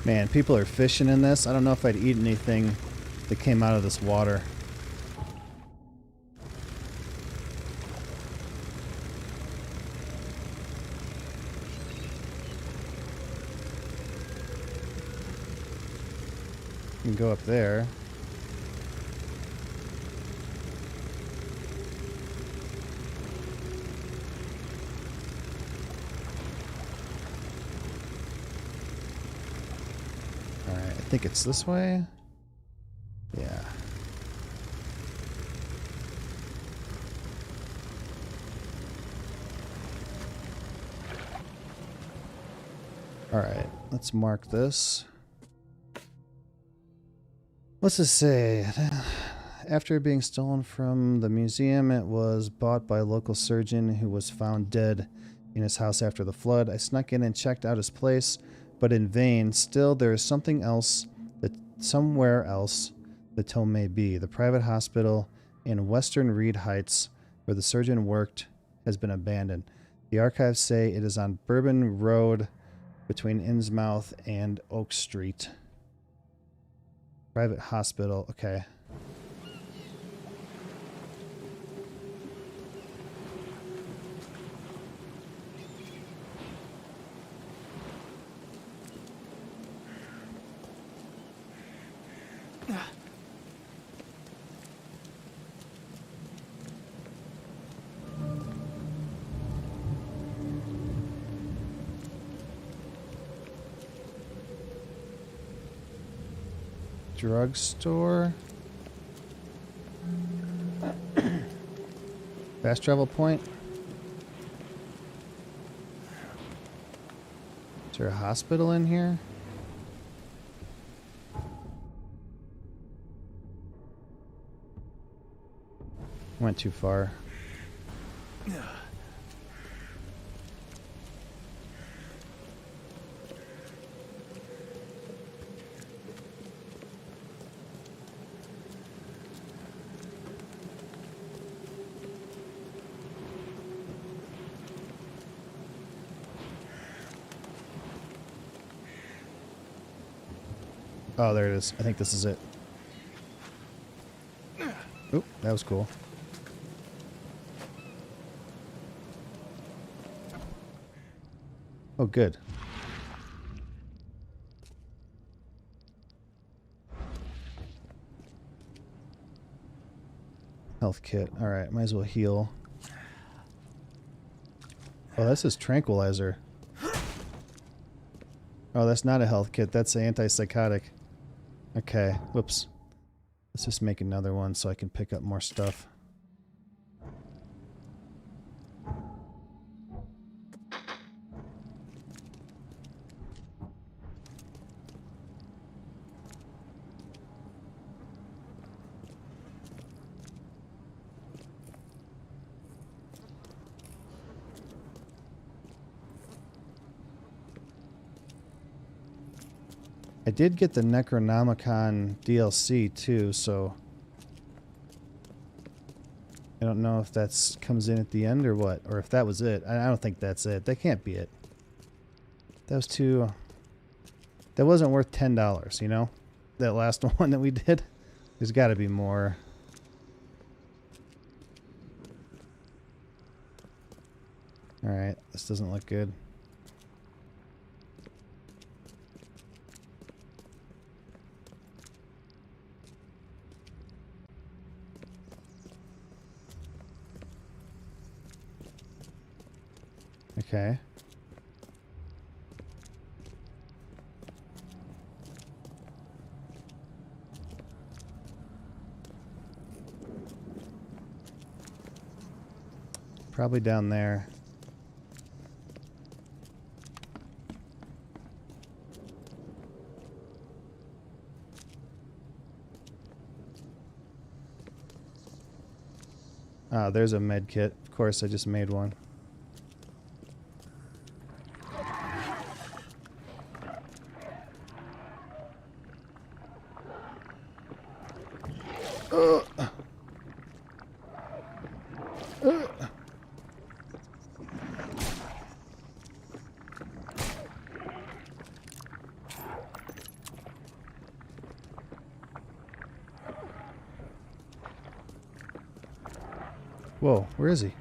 Man, people are fishing in this. I don't know if I'd eat anything that came out of this water. You can go up there. Alright, I think it's this way. Yeah. Alright, let's mark this. What's it say? After being stolen from the museum, it was bought by a local surgeon who was found dead in his house after the flood. I snuck in and checked out his place, but in vain. Still, there is something else, that somewhere else the tome may be. The private hospital in Western Reed Heights, where the surgeon worked, has been abandoned. The archives say it is on Bourbon Road between Innsmouth and Oak Street. Private hospital, okay. Drugstore. Fast travel point. Is there a hospital in here? Went too far. Oh, there it is. I think this is it. Oop, that was cool. Oh, good. Health kit. Alright, might as well heal. Oh, this is tranquilizer. Oh, that's not a health kit. That's an antipsychotic. Okay, whoops. Let's just make another one so I can pick up more stuff. I did get the Necronomicon DLC too, so I don't know if that's comes in at the end or what, or if that was it. I don't think that's it. That can't be it. That was too... That wasn't worth $10, you know? That last one that we did. There's got to be more. Alright, this doesn't look good. Okay. Probably down there. Ah, there's a med kit. Of course, I just made one. Whoa, where is he?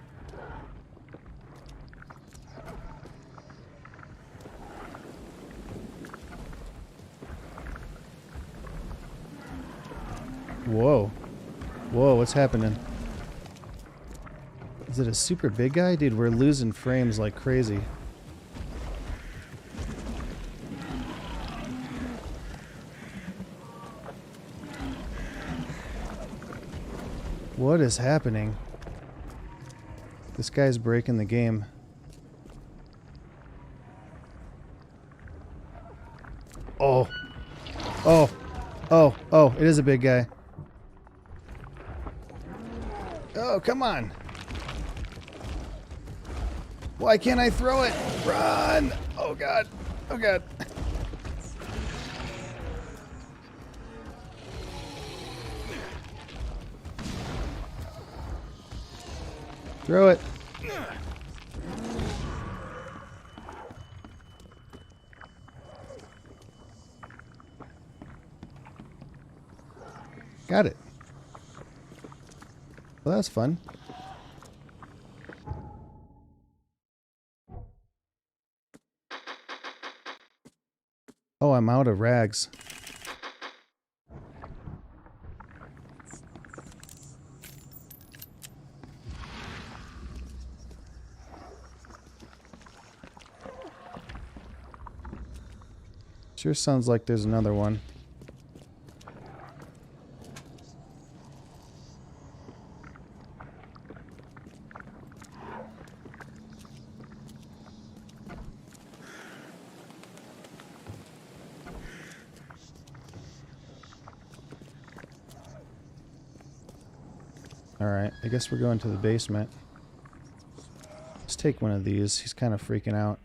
Whoa. Whoa, what's happening? Is it a super big guy? Dude, we're losing frames like crazy. What is happening? This guy's breaking the game. Oh. Oh. Oh. Oh, it is a big guy. Oh, come on. Why can't I throw it? Run! Oh, God. Oh, God. Throw it. Got it. Well, that's fun. Oh, I'm out of rags. Sure sounds like there's another one. Alright, I guess we're going to the basement. Let's take one of these. He's kind of freaking out.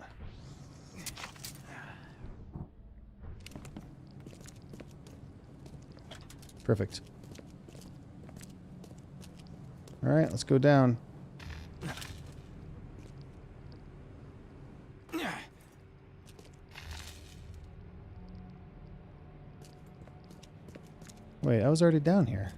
Perfect. Alright, let's go down. Wait, I was already down here.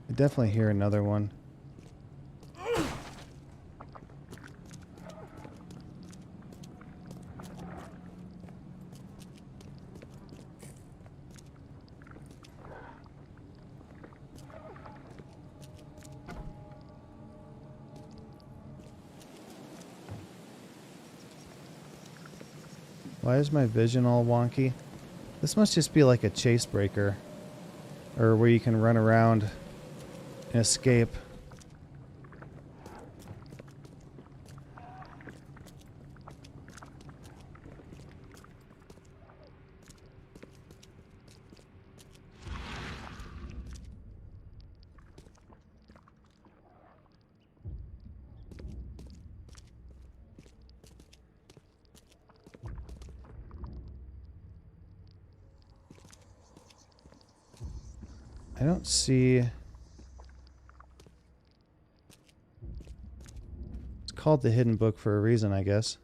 I definitely hear another one. Why is my vision all wonky? This must just be like a chase breaker. Or where you can run around and escape. I don't see... It's called the hidden book for a reason, I guess.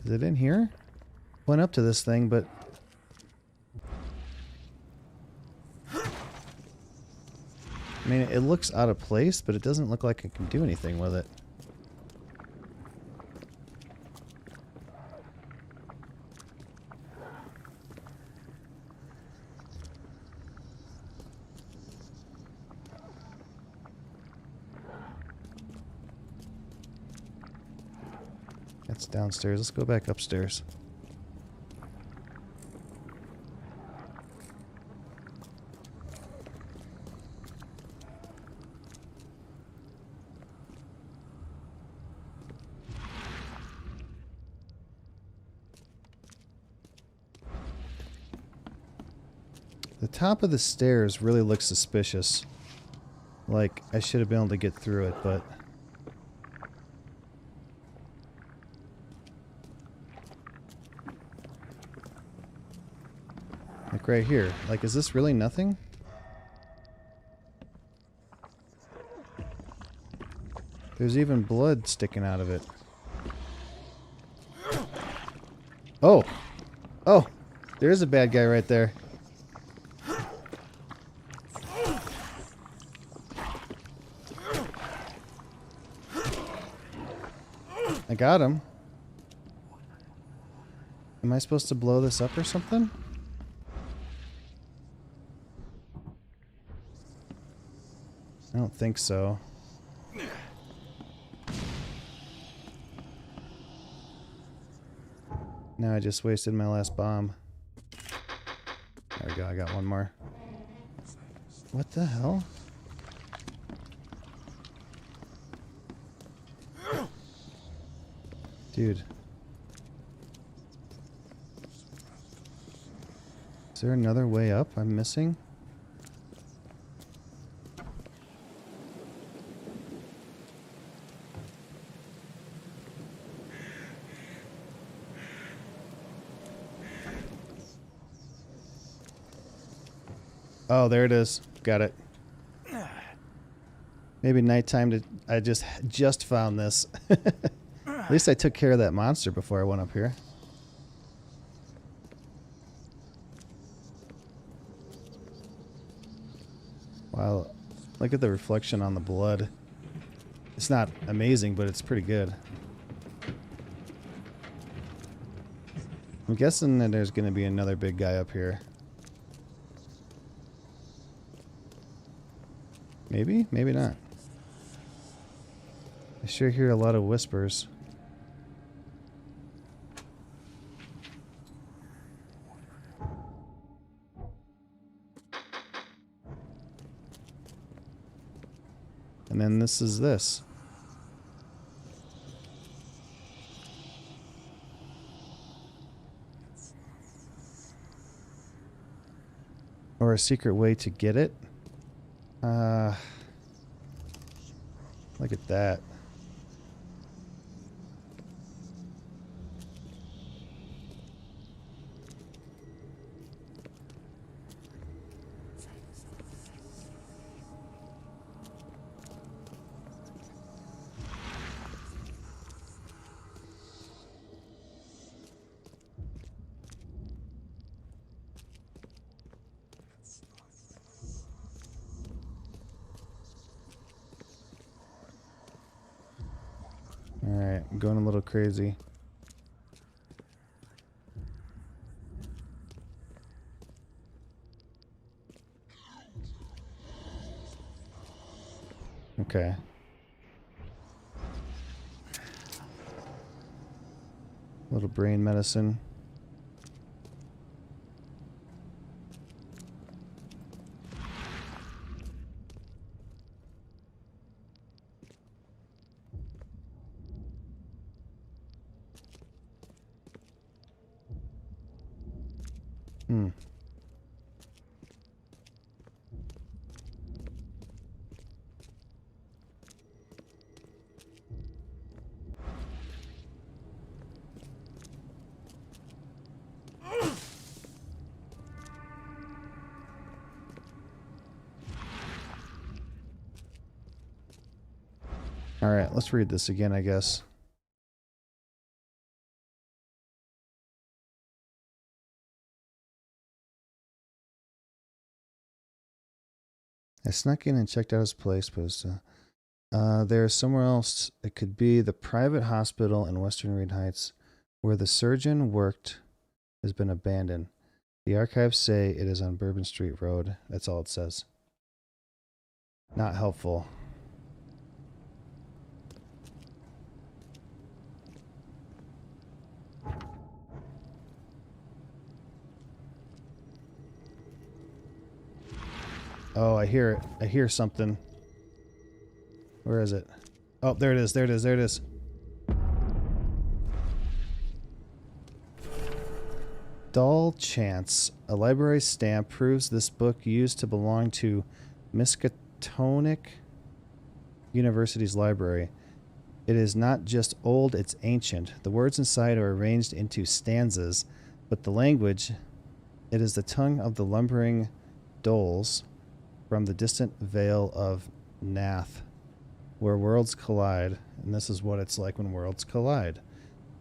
Is it in here? Went up to this thing, but... I mean, it looks out of place, but it doesn't look like I can do anything with it. That's downstairs. Let's go back upstairs. The top of the stairs really looks suspicious. Like, I should have been able to get through it, but... Like right here. Like, is this really nothing? There's even blood sticking out of it. Oh! Oh! There is a bad guy right there. I got him. Am I supposed to blow this up or something? I don't think so. Now I just wasted my last bomb. There we go, I got one more. What the hell? Dude. Is there another way up I'm missing? Oh, there it is. Got it. Maybe nighttime to... I just found this. At least I took care of that monster before I went up here. Wow. Look at the reflection on the blood. It's not amazing, but it's pretty good. I'm guessing that there's going to be another big guy up here. Maybe? Maybe not. I sure hear a lot of whispers. And then this is this. Or a secret way to get it. Look at that. Alright, I'm going a little crazy. Okay. A little brain medicine. Hmm. All right, let's read this again, I guess. I snuck in and checked out his place, but there's somewhere else. It could be the private hospital in Western Reed Heights where the surgeon worked has been abandoned. The archives say it is on Bourbon Street Road. That's all it says. Not helpful. Oh, I hear it. I hear something. Where is it? Oh, there it is. There it is. There it is. Dull chance. A library stamp proves this book used to belong to Miskatonic University's library. It is not just old, it's ancient. The words inside are arranged into stanzas, but the language, it is the tongue of the lumbering doles from the distant vale of Nath, where worlds collide, and this is what it's like when worlds collide,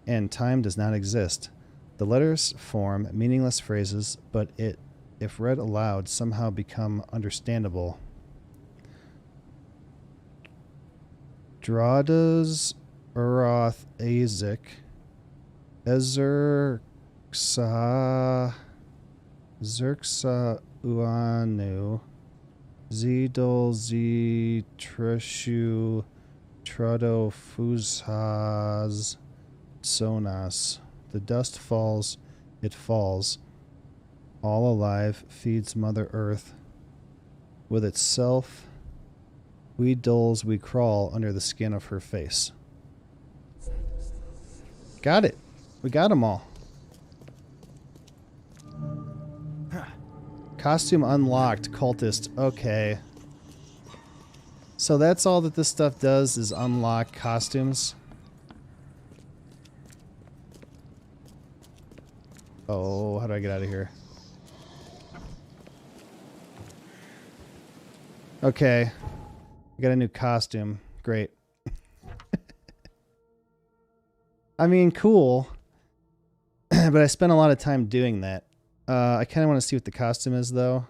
and time does not exist. The letters form meaningless phrases, but if read aloud, somehow become understandable. Dradas Uroth Azik Zerxa Uanu Zidol Treshu Trado Fuzhaz Sonas. The dust falls, it falls. All alive feeds Mother Earth. With itself, we dulls, we crawl under the skin of her face. Got it. We got them all. Costume unlocked, cultist. Okay. So that's all that this stuff does is unlock costumes. Oh, how do I get out of here? Okay. I got a new costume. Great. I mean, cool. But I spent a lot of time doing that. I kind of want to see what the costume is, though.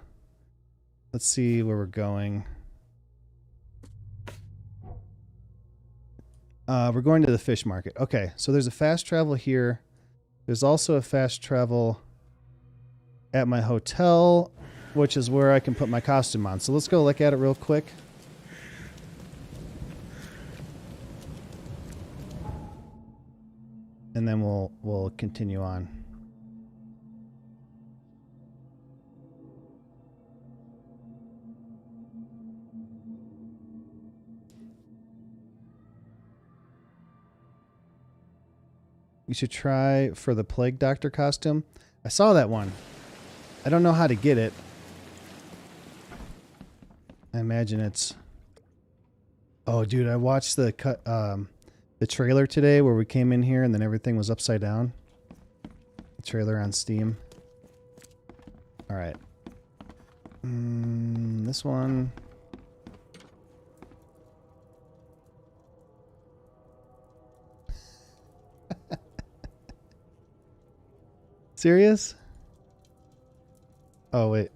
Let's see where we're going. We're going to the fish market. Okay, so there's a fast travel here. There's also a fast travel at my hotel, which is where I can put my costume on. So let's go look at it real quick. and then we'll continue on. You should try for the Plague Doctor costume. I saw that one. I don't know how to get it. I imagine it's... Oh, dude, I watched the trailer today where we came in here and then everything was upside down. The trailer on Steam. All right. This one... Serious? Oh, wait.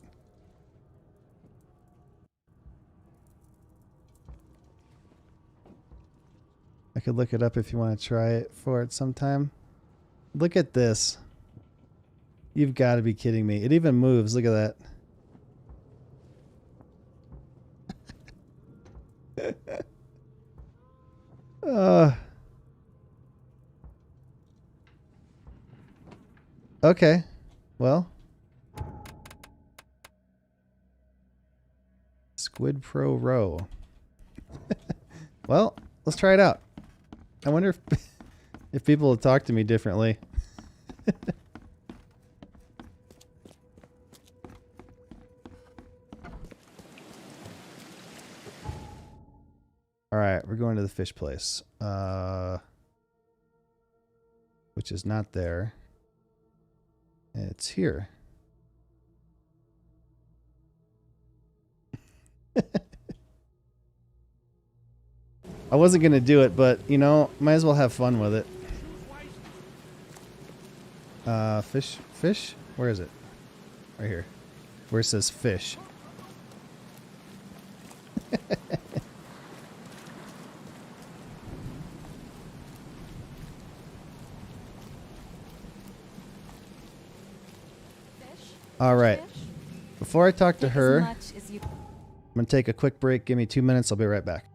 I could look it up if you want to try it for it sometime. Look at this. You've got to be kidding me. It even moves. Look at that. Okay. Well. Squid Pro Row. Well, let's try it out. I wonder if people will talk to me differently. All right, we're going to the fish place. Which is not there. It's here. I wasn't going to do it, but, you know, might as well have fun with it. Fish? Where is it? Right here. Where it says fish. All right. Before I talk to her, I'm going to take a quick break. Give me 2 minutes. I'll be right back.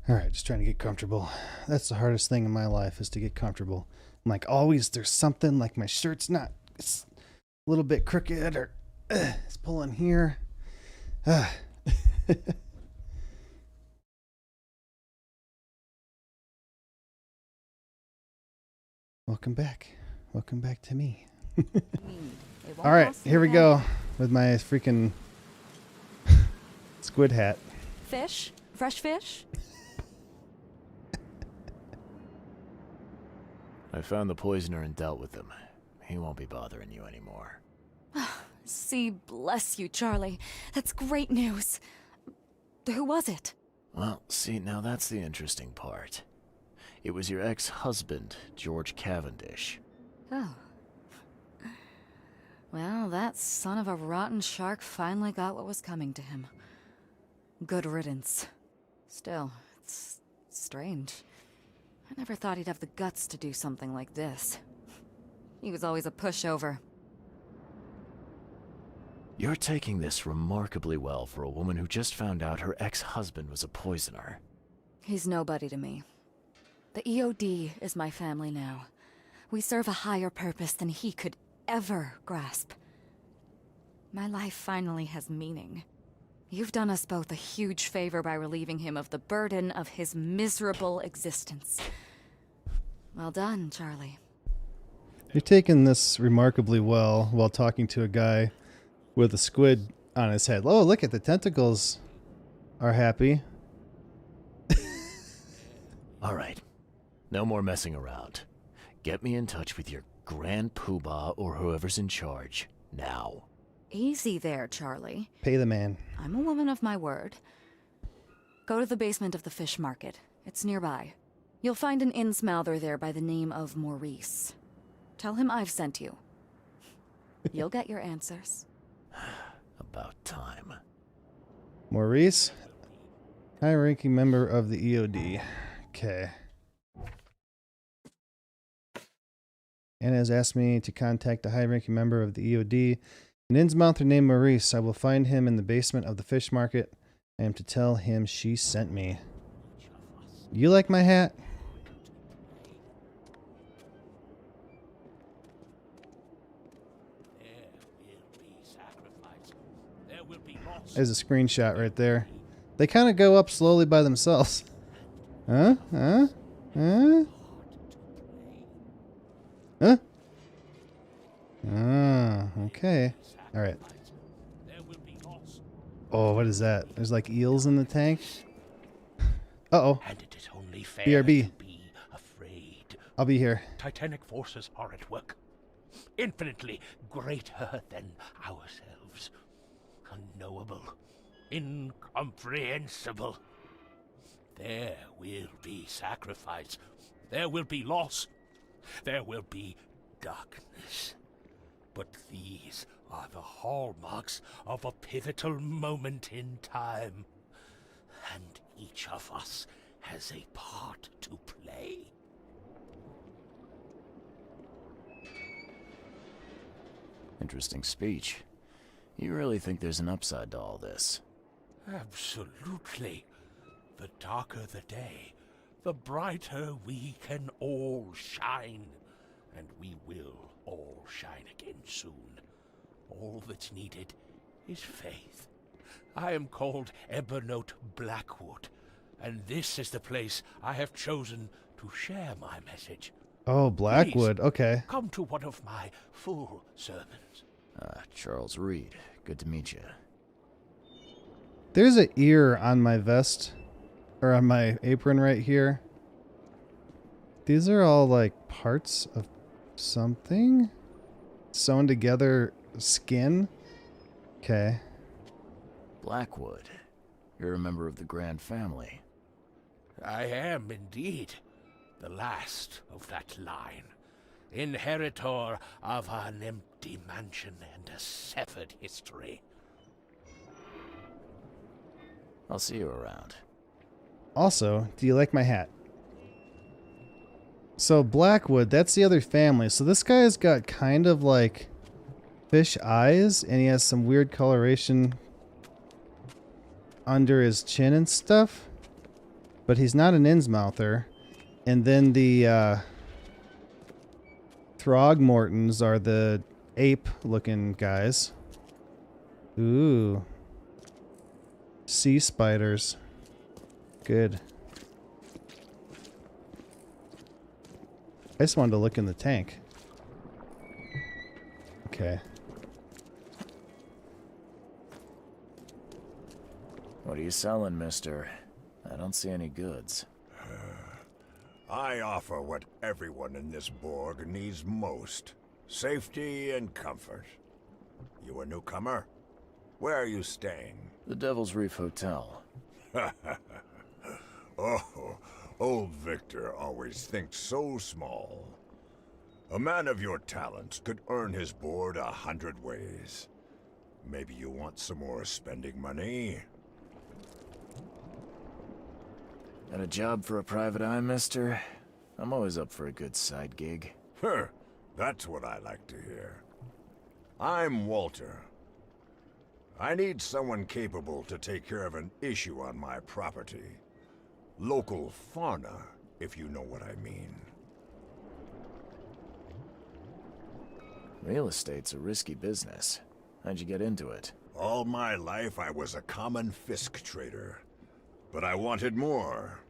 Alright, just trying to get comfortable. That's the hardest thing in my life, is to get comfortable. I'm like, always there's something, like my shirt's not, it's a little bit crooked, or it's pulling here. Welcome back. Welcome back to me. Alright, here we go with my freaking squid hat. Fish? Fresh fish? I found the poisoner and dealt with him. He won't be bothering you anymore. See, bless you, Charlie. That's great news. Who was it? Well, see, now that's the interesting part. It was your ex-husband, George Cavendish. Oh. Well, that son of a rotten shark finally got what was coming to him. Good riddance. Still, it's strange. I never thought he'd have the guts to do something like this. He was always a pushover. You're taking this remarkably well for a woman who just found out her ex-husband was a poisoner. He's nobody to me. The EOD is my family now. We serve a higher purpose than he could ever grasp. My life finally has meaning. You've done us both a huge favor by relieving him of the burden of his miserable existence. Well done, Charlie. You're taking this remarkably well while talking to a guy with a squid on his head. Oh, look at the tentacles are happy. All right. No more messing around. Get me in touch with your Grand Poobah or whoever's in charge. Now. Easy there, Charlie. Pay the man. I'm a woman of my word. Go to the basement of the fish market. It's nearby. You'll find an innsmouther there by the name of Maurice. Tell him I've sent you. You'll get your answers. About time. Maurice, high-ranking member of the EOD. Okay. Anna has asked me to contact a high-ranking member of the EOD, an innsmouther named Maurice. I will find him in the basement of the fish market. I am to tell him she sent me. You like my hat? There's a screenshot right there. They kind of go up slowly by themselves. Huh? Huh? Huh? Huh? Ah, okay. Alright. Oh, what is that? There's like eels in the tank. Uh-oh. And it is only fair BRB. to be afraid. I'll be here. Titanic forces are at work. Infinitely greater than ourselves. Unknowable. Incomprehensible. There will be sacrifice. There will be loss. There will be darkness. But these are the hallmarks of a pivotal moment in time. And each of us has a part to play. Interesting speech. You really think there's an upside to all this? Absolutely. The darker the day, the brighter we can all shine. And we will all shine again soon. All that's needed is faith. I am called Ebernote Blackwood, and this is the place I have chosen to share my message. Oh, Blackwood. Please, okay. come to one of my full sermons. Charles Reed. Good to meet you. There's an ear on my vest, or on my apron right here. These are all like parts of something? Sewn together skin? Okay. Blackwood. You're a member of the Grand family. I am indeed the last of that line. Inheritor of an empty mansion and a severed history. I'll see you around. Also, do you like my hat? So Blackwood, that's the other family. So this guy's got kind of like fish eyes, and he has some weird coloration under his chin and stuff. but he's not an Innsmouther. And then the Throgmortons are the ape-looking guys. Ooh. Sea spiders. Good. I just wanted to look in the tank. Okay. What are you selling, mister? I don't see any goods. I offer what everyone in this Borg needs most. Safety and comfort. You a newcomer? Where are you staying? The Devil's Reef Hotel. Oh, old Victor always thinks so small. A man of your talents could earn his board 100 ways. Maybe you want some more spending money? Got a job for a private eye, mister? I'm always up for a good side gig. Huh, that's what I like to hear. I'm Walter. I need someone capable to take care of an issue on my property. Local fauna, if you know what I mean. Real estate's a risky business. How'd you get into it? All my life I was a common fisk trader. But I wanted more.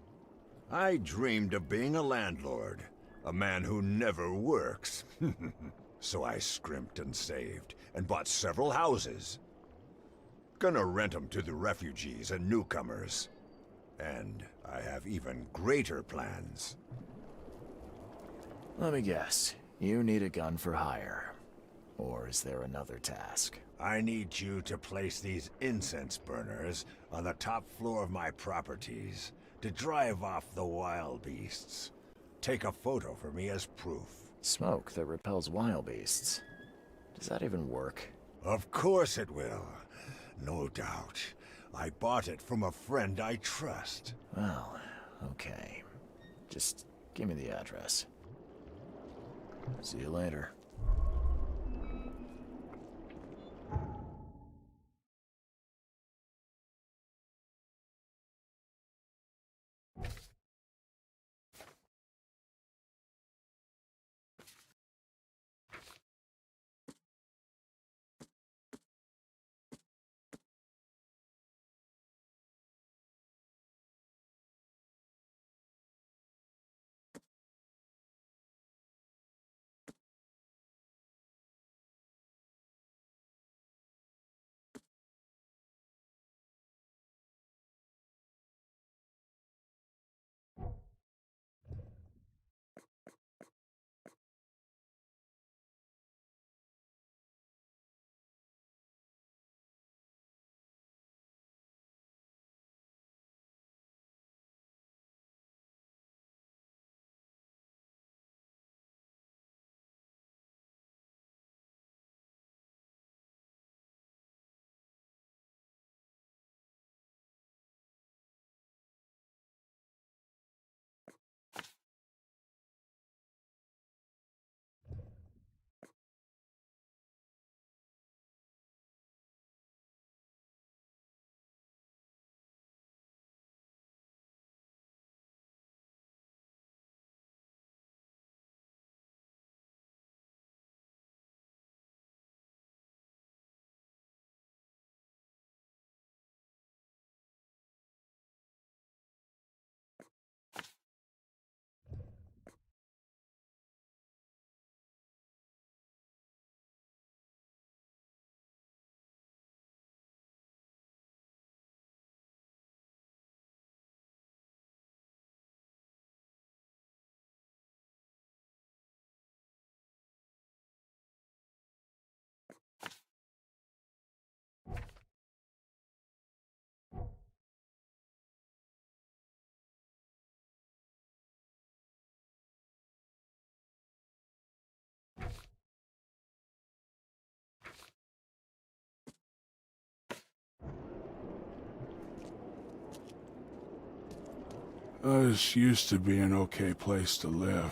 I dreamed of being a landlord, a man who never works. So I scrimped and saved, and bought several houses. Gonna rent them to the refugees and newcomers. And I have even greater plans. Let me guess. You need a gun for hire. Or is there another task? I need you to place these incense burners on the top floor of my properties to drive off the wild beasts. Take a photo for me as proof. Smoke that repels wild beasts. Does that even work? Of course it will. No doubt. I bought it from a friend I trust. Well, okay. Just give me the address. See you later. This used to be an okay place to live.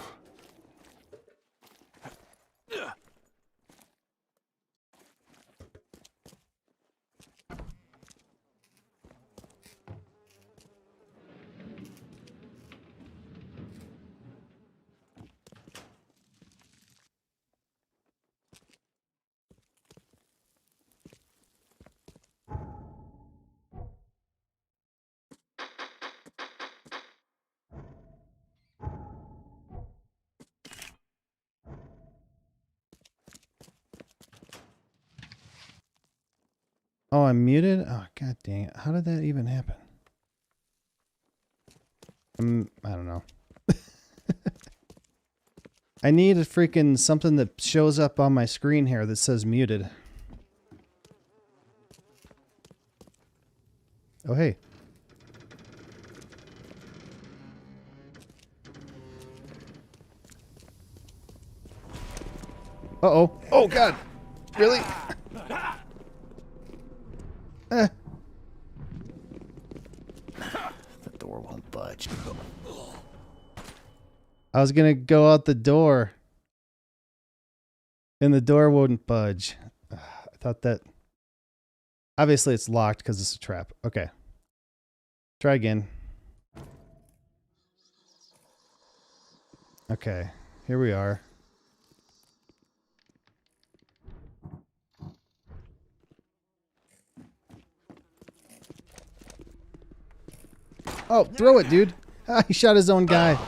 Oh, I'm muted? Oh, god dang it. How did that even happen? I don't know. I need a freaking something that shows up on my screen here that says muted. Oh, hey. Uh-oh. Oh, God. Really? The door won't budge. I was going to go out the door. And the door wouldn't budge. I thought that... Obviously, it's locked because it's a trap. Okay. Try again. Okay. Here we are. Oh, throw it, dude. Ah, he shot his own guy.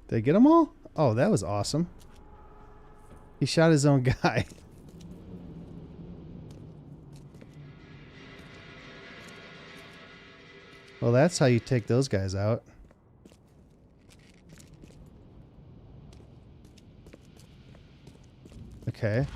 Did I get them all? Oh, that was awesome. He shot his own guy. Well, that's how you take those guys out. Okay.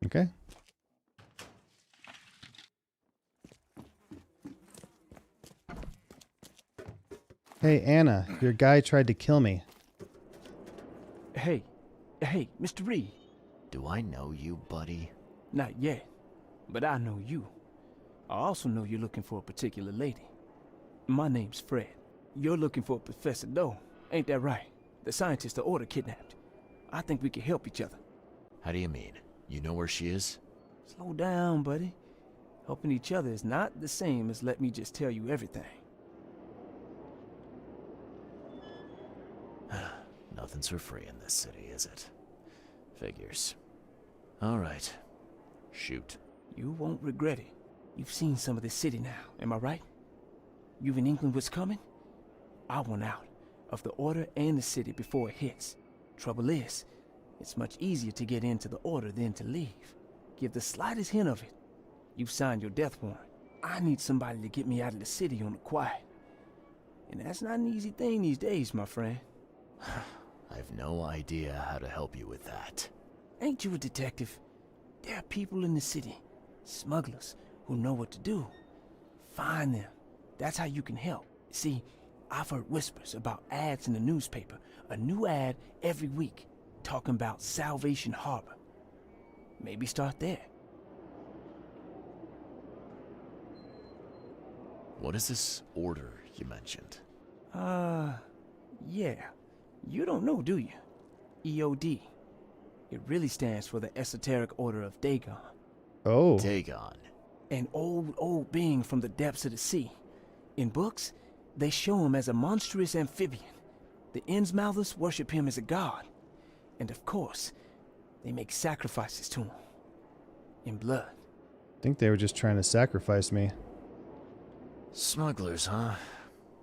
Okay. Hey, Anna, your guy tried to kill me. Hey, Mr. Reed. Do I know you, buddy? Not yet, but I know you. I also know you're looking for a particular lady. My name's Fred. You're looking for Professor Doe, ain't that right? The scientist the Order kidnapped. I think we can help each other. How do you mean? You know where she is? Slow down, buddy. Helping each other is not the same as let me just tell you everything. Nothing's for free in this city, is it? Figures. All right. Shoot. You won't regret it. You've seen some of this city now, am I right? You've in England what's coming? I want out of the Order and the city before it hits. Trouble is, it's much easier to get into the Order than to leave. Give the slightest hint of it. You've signed your death warrant. I need somebody to get me out of the city on the quiet. And that's not an easy thing these days, my friend. I have no idea how to help you with that. Ain't you a detective? There are people in the city, smugglers, who know what to do. Find them. That's how you can help. See, I've heard whispers about ads in the newspaper. A new ad every week, talking about Salvation Harbor. Maybe start there. What is this order you mentioned? Yeah. You don't know, do you? EOD. It really stands for the Esoteric Order of Dagon. Oh. Dagon. An old being from the depths of the sea. In books, they show him as a monstrous amphibian. The Innsmouthers worship him as a god. And of course, they make sacrifices to him. In blood. I think they were just trying to sacrifice me. Smugglers, huh?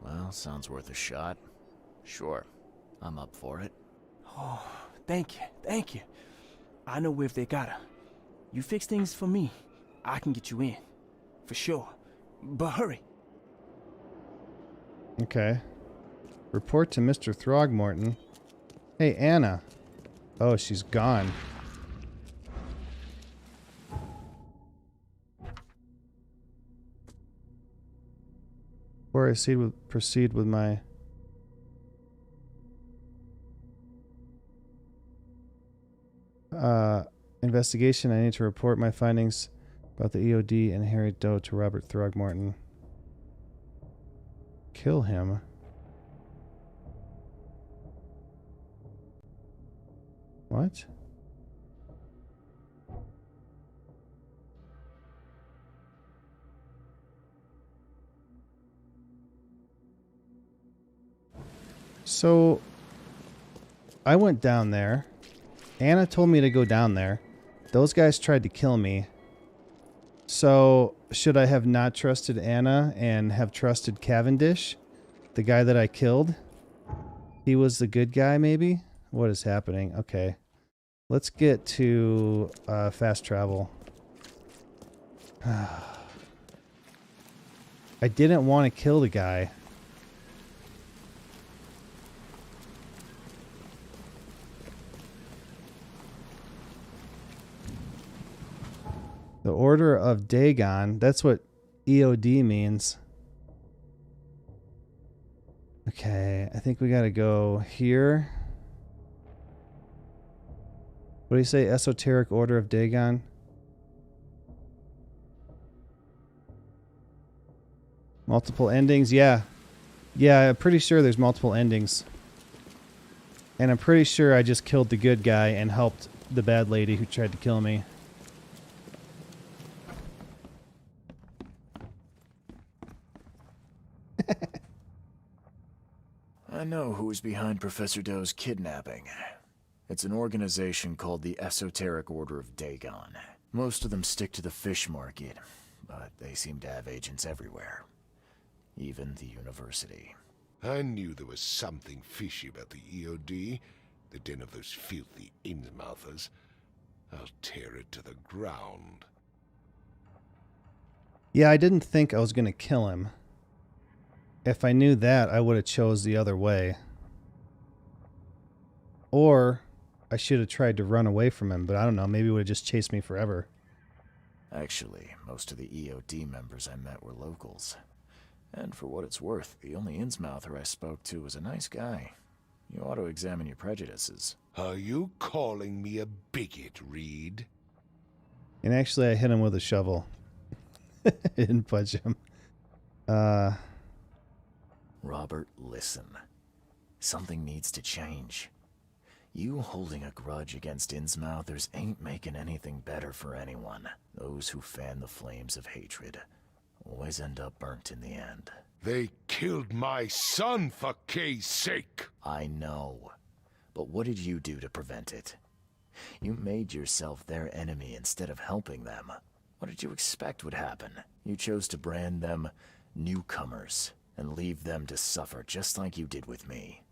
Well, sounds worth a shot. Sure. I'm up for it. Oh, thank you. I know where if they got her. You fix things for me, I can get you in. For sure. But hurry. Okay. Report to Mr. Throgmorton. Hey, Anna. Oh, she's gone. Before I proceed with my... investigation, I need to report my findings about the EOD and Harry Doe to Robert Throgmorton. Kill him. What? So, I went down there. Anna told me to go down there. Those guys tried to kill me. So, should I have not trusted Anna and have trusted Cavendish? The guy that I killed? He was the good guy, maybe? What is happening? Okay. Let's get to fast travel. I didn't want to kill the guy. The Order of Dagon. That's what EOD means. Okay, I think we gotta go here. What do you say? Esoteric Order of Dagon? Multiple endings? Yeah. Yeah, I'm pretty sure there's multiple endings. And I'm pretty sure I just killed the good guy and helped the bad lady who tried to kill me. I know who is behind Professor Doe's kidnapping. It's an organization called the Esoteric Order of Dagon. Most of them stick to the fish market, but they seem to have agents everywhere. Even the university. I knew there was something fishy about the EOD, the den of those filthy Innsmouthers. I'll tear it to the ground. Yeah, I didn't think I was going to kill him. If I knew that, I would have chose the other way. Or I should have tried to run away from him, but I don't know. Maybe he would have just chased me forever. Actually, most of the EOD members I met were locals. And for what it's worth, the only Innsmouther I spoke to was a nice guy. You ought to examine your prejudices. Are you calling me a bigot, Reed? And actually, I hit him with a shovel. I didn't punch him. Robert, listen. Something needs to change. You holding a grudge against Innsmouthers ain't making anything better for anyone. Those who fan the flames of hatred always end up burnt in the end. They killed my son, for Kay's sake! I know. But what did you do to prevent it? You made yourself their enemy instead of helping them. What did you expect would happen? You chose to brand them newcomers and leave them to suffer just like you did with me.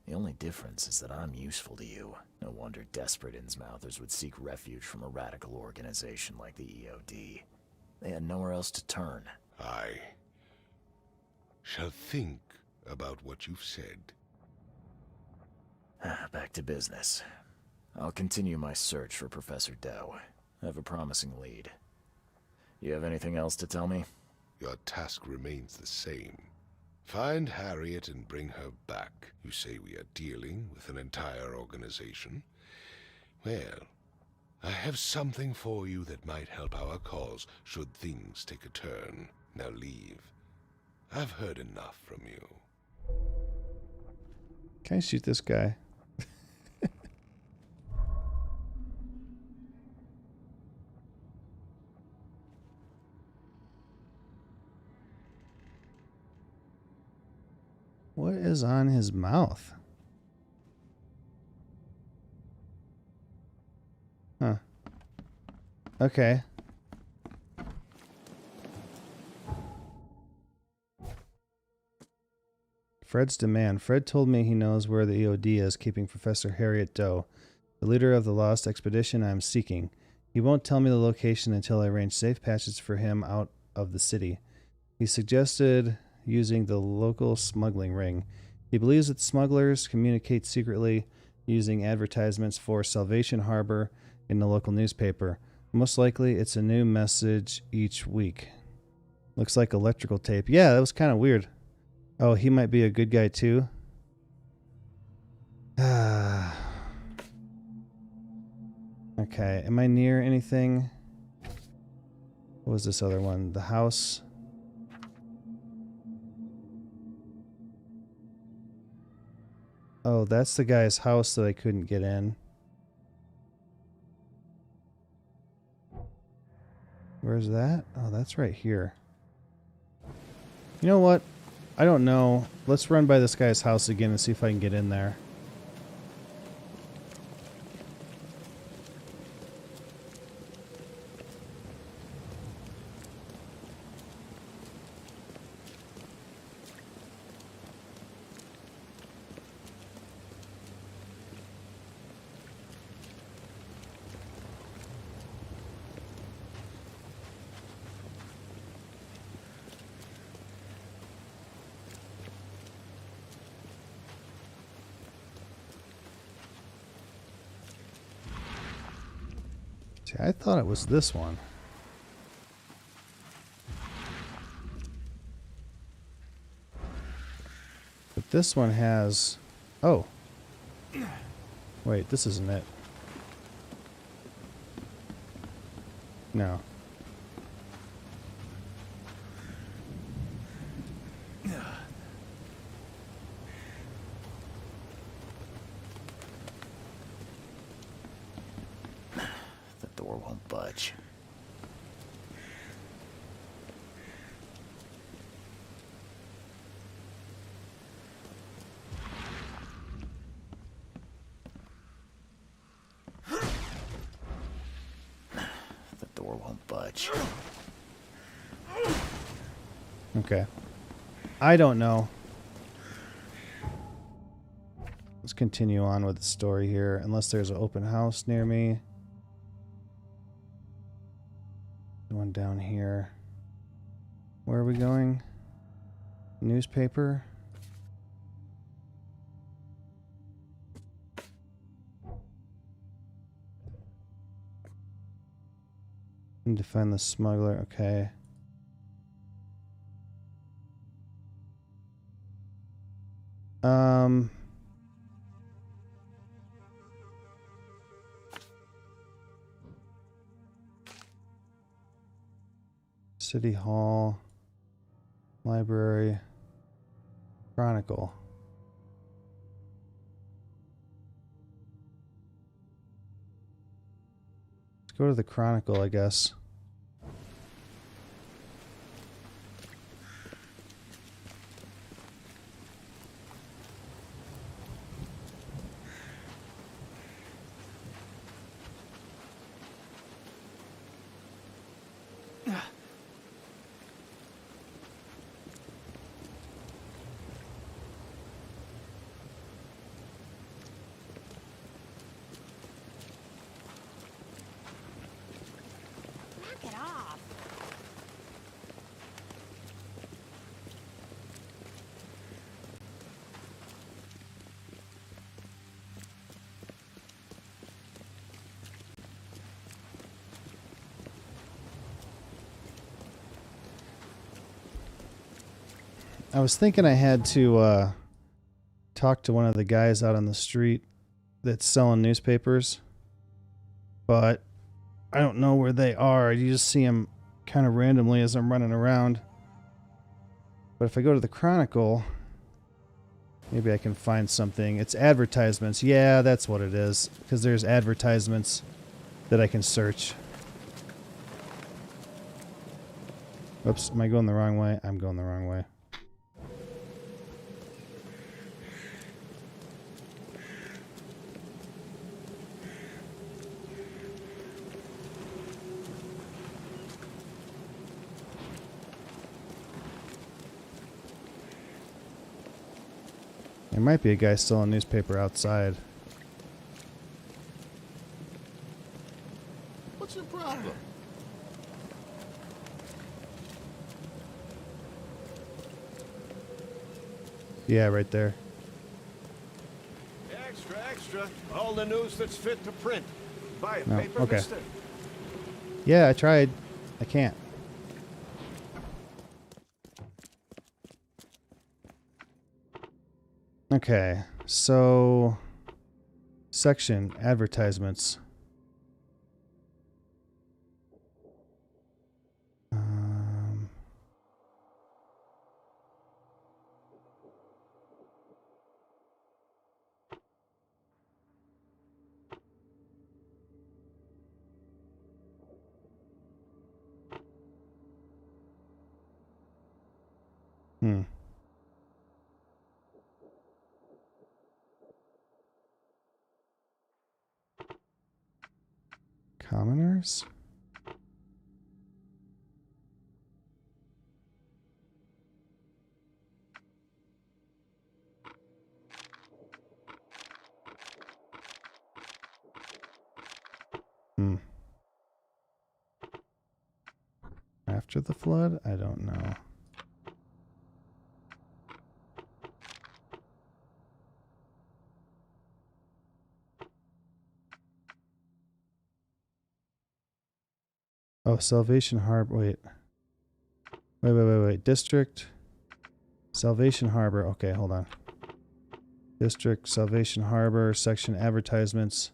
The only difference is that I'm useful to you. No wonder desperate Innsmouthers would seek refuge from a radical organization like the EOD. They had nowhere else to turn. I shall think about what you've said. Back to business. I'll continue my search for Professor Doe. I have a promising lead. You have anything else to tell me? Your task remains the same. Find Harriet and bring her back. You say we are dealing with an entire organization? Well, I have something for you that might help our cause should things take a turn. Now leave. I've heard enough from you. Can I shoot this guy? What is on his mouth? Huh. Okay. Fred's demand. Fred told me he knows where the EOD is keeping Professor Harriet Doe, the leader of the lost expedition I am seeking. He won't tell me the location until I arrange safe passage for him out of the city. He suggested using the local smuggling ring. He believes that smugglers communicate secretly using advertisements for Salvation Harbor in the local newspaper. Most likely, it's a new message each week. Looks like electrical tape. Yeah, that was kind of weird. Oh, he might be a good guy too. Okay, am I near anything? What was this other one? The house. Oh, that's the guy's house that I couldn't get in. Where's that? Oh, that's right here. You know what? I don't know. Let's run by this guy's house again and see if I can get in there. See, I thought it was this one. But this one has... Oh. Wait, this isn't it. No. The door won't budge. The door won't budge. Okay. I don't know. Let's continue on with the story here, unless there's an open house near me. One down here. Where are we going? Newspaper. Need to find the smuggler. Okay. City Hall, Library, Chronicle. Let's go to the Chronicle, I guess. I was thinking I had to talk to one of the guys out on the street that's selling newspapers, but I don't know where they are. You just see them kind of randomly as I'm running around. But if I go to the Chronicle, maybe I can find something. It's advertisements. Yeah, that's what it is, because there's advertisements that I can search. Oops, am I going the wrong way? I'm going the wrong way. There might be a guy selling a newspaper outside. What's your problem? Yeah, right there. Extra, extra. All the news that's fit to print. Buy a No, paper, okay. mister. Yeah, I tried. I can't. Okay, so section advertisements. Hmm. Commoners? Hmm. After the flood? I don't know. Oh, Salvation Harbor. Wait. District. Salvation Harbor. Okay, hold on. District, Salvation Harbor, section advertisements.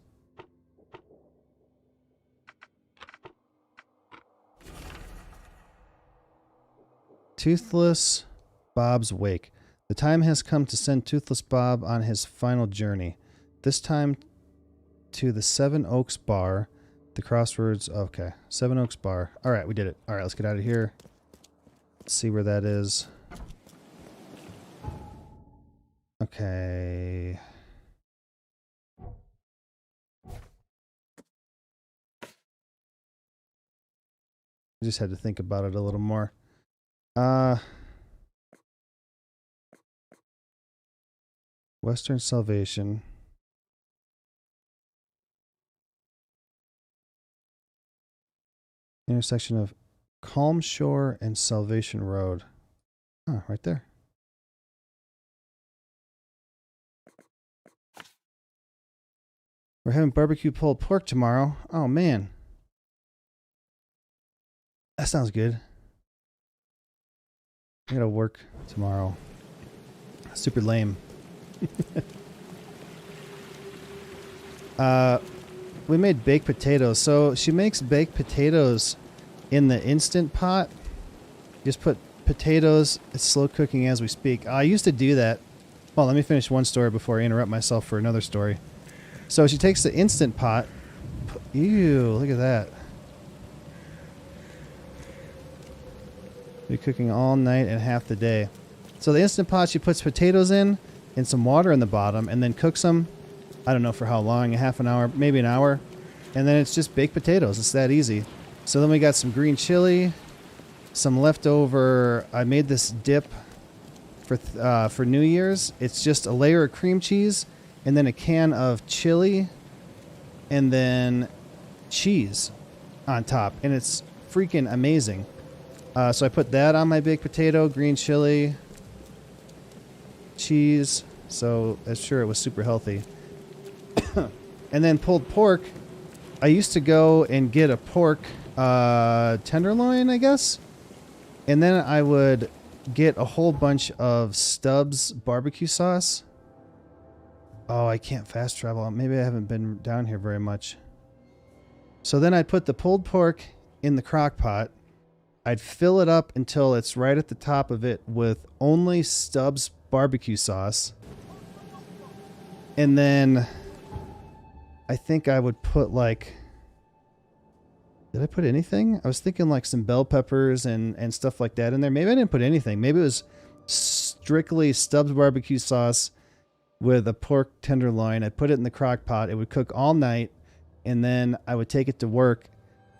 Toothless Bob's Wake. The time has come to send Toothless Bob on his final journey. This time to the Seven Oaks Bar. The crossroads. Okay. Seven Oaks Bar. Alright, we did it. Alright, let's get out of here. Let's see where that is. Okay. I just had to think about it a little more. Western Salvation. Intersection of Calm Shore and Salvation Road. Huh, right there. We're having barbecue pulled pork tomorrow. Oh, man. That sounds good. I gotta work tomorrow. Super lame. We made baked potatoes. So she makes baked potatoes in the Instant Pot. Just put potatoes. It's slow cooking as we speak. I used to do that. Well, let me finish one story before I interrupt myself for another story. So she takes the Instant Pot. Ew, look at that. Be cooking all night and half the day. So the Instant Pot, she puts potatoes in and some water in the bottom and then cooks them. I don't know for how long, a half an hour, maybe an hour. And then it's just baked potatoes. It's that easy. So then we got some green chili, some leftover. I made this dip for New Year's. It's just a layer of cream cheese and then a can of chili and then cheese on top. And it's freaking amazing. So I put that on my baked potato, green chili, cheese. So I'm sure it was super healthy. And then pulled pork. I used to go and get a pork tenderloin, I guess. And then I would get a whole bunch of Stubbs barbecue sauce. Oh, I can't fast travel. Maybe I haven't been down here very much. So then I'd put the pulled pork in the crock pot. I'd fill it up until it's right at the top of it with only Stubbs barbecue sauce. And then I think I would put like... Did I put anything? I was thinking like some bell peppers and stuff like that in there. Maybe I didn't put anything. Maybe it was strictly Stubbs barbecue sauce with a pork tenderloin. I'd put it in the crock pot. It would cook all night. And then I would take it to work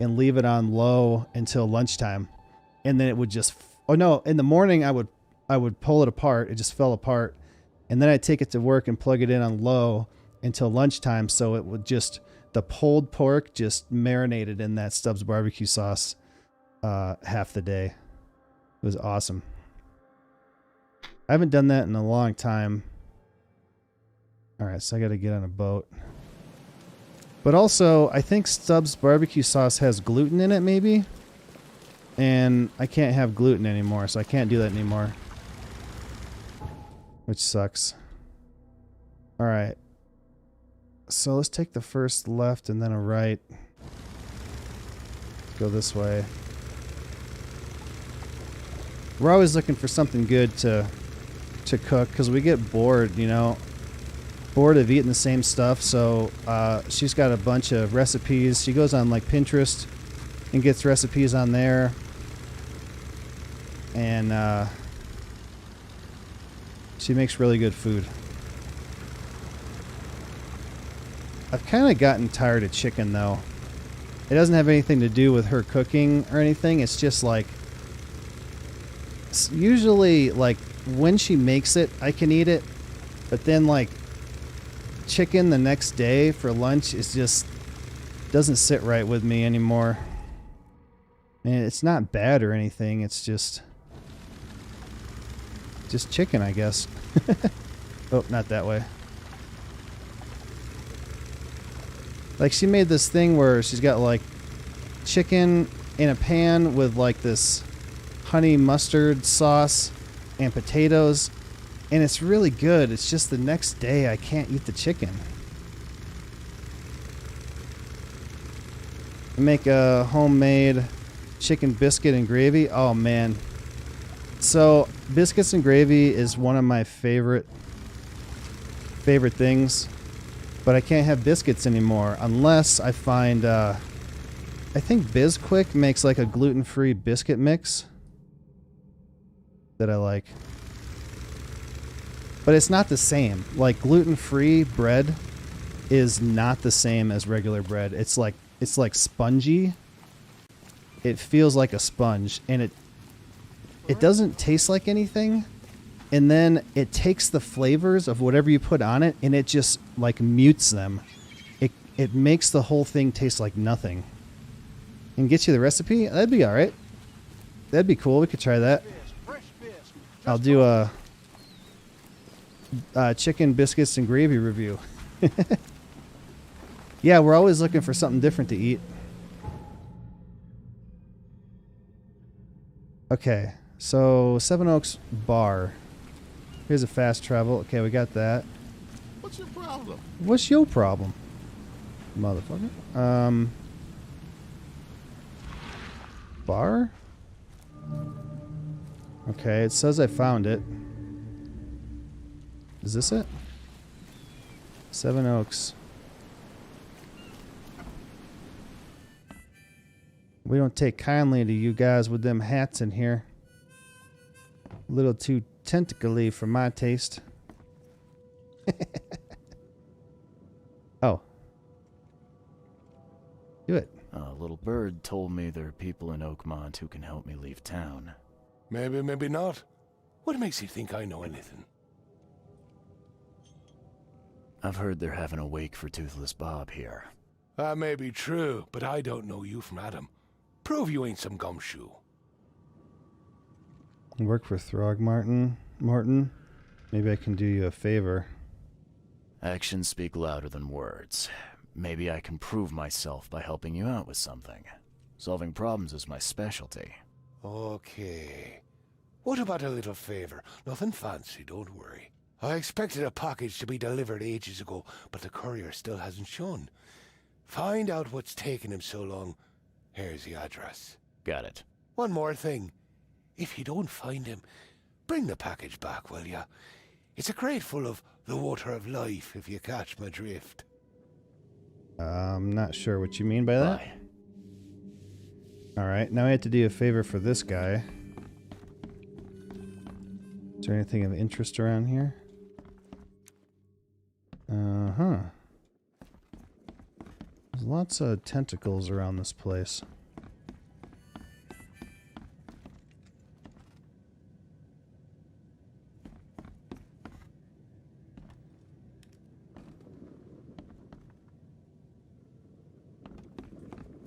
and leave it on low until lunchtime. And then it would just... Oh no, in the morning I would pull it apart. It just fell apart. And then I'd take it to work and plug it in on low until lunchtime. So it would just... The pulled pork just marinated in that Stubbs barbecue sauce half the day. It was awesome. I haven't done that in a long time. Alright, so I gotta get on a boat. But also, I think Stubbs barbecue sauce has gluten in it, maybe? And I can't have gluten anymore, so I can't do that anymore. Which sucks. Alright. So let's take the first left and then a right. Go this way. We're always looking for something good to cook because we get bored, you know. Bored of eating the same stuff. So she's got a bunch of recipes. She goes on like Pinterest and gets recipes on there. And She makes really good food. I've kind of gotten tired of chicken, though. It doesn't have anything to do with her cooking or anything. It's just like... usually, like, when she makes it, I can eat it. But then, like, chicken the next day for lunch is just... doesn't sit right with me anymore. And it's not bad or anything. It's just chicken, I guess. Oh, not that way. Like, she made this thing where she's got, like, chicken in a pan with, like, this honey mustard sauce and potatoes. And it's really good. It's just the next day I can't eat the chicken. I make a homemade chicken biscuit and gravy. Oh, man. So, biscuits and gravy is one of my favorite things. But I can't have biscuits anymore unless I find, I think Bizquick makes like a gluten-free biscuit mix that I like. But it's not the same. Like, gluten-free bread is not the same as regular bread. It's like spongy. It feels like a sponge, and it doesn't taste like anything. And then it takes the flavors of whatever you put on it, and it just, like, mutes them. It makes the whole thing taste like nothing. And get you the recipe? That'd be alright. That'd be cool. We could try that. I'll do a chicken biscuits and gravy review. Yeah, we're always looking for something different to eat. Okay, so Seven Oaks Bar. Here's a fast travel. Okay, we got that. What's your problem? What's your problem, motherfucker? Bar? Okay, it says I found it. Is this it? Seven Oaks. We don't take kindly to you guys with them hats in here. A little too tentacly for my taste. Oh. Do it. A little bird told me there are people in Oakmont who can help me leave town. Maybe, maybe not. What makes you think I know anything? I've heard they're having a wake for Toothless Bob here. That may be true, but I don't know you from Adam. Prove you ain't some gumshoe. Work for Throgmorton. Morton. Maybe I can do you a favor. Actions speak louder than words. Maybe I can prove myself by helping you out with something. Solving problems is my specialty. Okay. What about a little favor? Nothing fancy, don't worry. I expected a package to be delivered ages ago, but the courier still hasn't shown. Find out what's taking him so long. Here's the address. Got it. One more thing. If you don't find him, bring the package back, will ya? It's a crate full of the water of life, if you catch my drift. I'm not sure what you mean by that. Alright, now I have to do a favor for this guy. Is there anything of interest around here? Uh-huh. There's lots of tentacles around this place.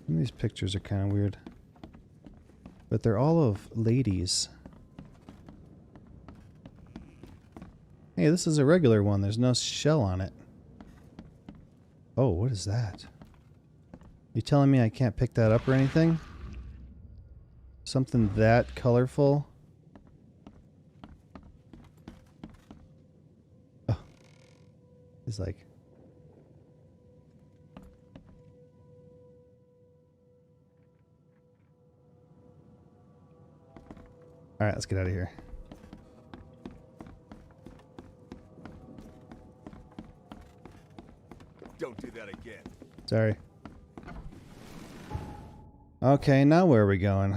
These pictures are kind of weird. But they're all of ladies. Hey, this is a regular one. There's no shell on it. Oh, what is that? You telling me I can't pick that up or anything? Something that colorful? Oh. It's like... Alright, let's get out of here. Don't do that again. Sorry. Okay, now where are we going?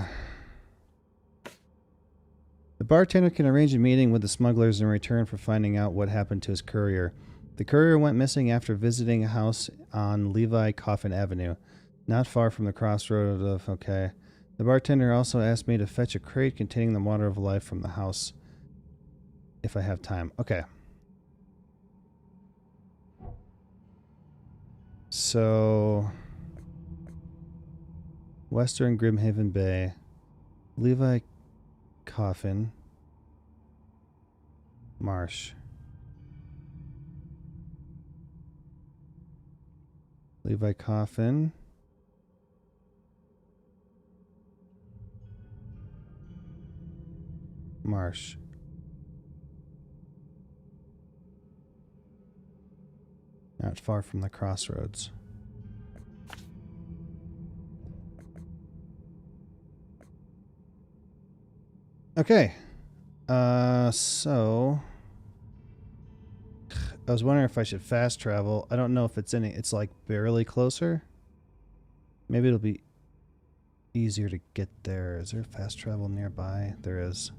The bartender can arrange a meeting with the smugglers in return for finding out what happened to his courier. The courier went missing after visiting a house on Levi Coffin Avenue, not far from the crossroad of... Okay. The bartender also asked me to fetch a crate containing the water of life from the house if I have time. Okay. So... Western Grimhaven Bay. Levi Coffin. Marsh. Levi Coffin. Marsh. Not far from the crossroads. Okay. So I was wondering if I should fast travel. I don't know if it's it's like barely closer. Maybe it'll be easier to get there. Is there fast travel nearby? There is.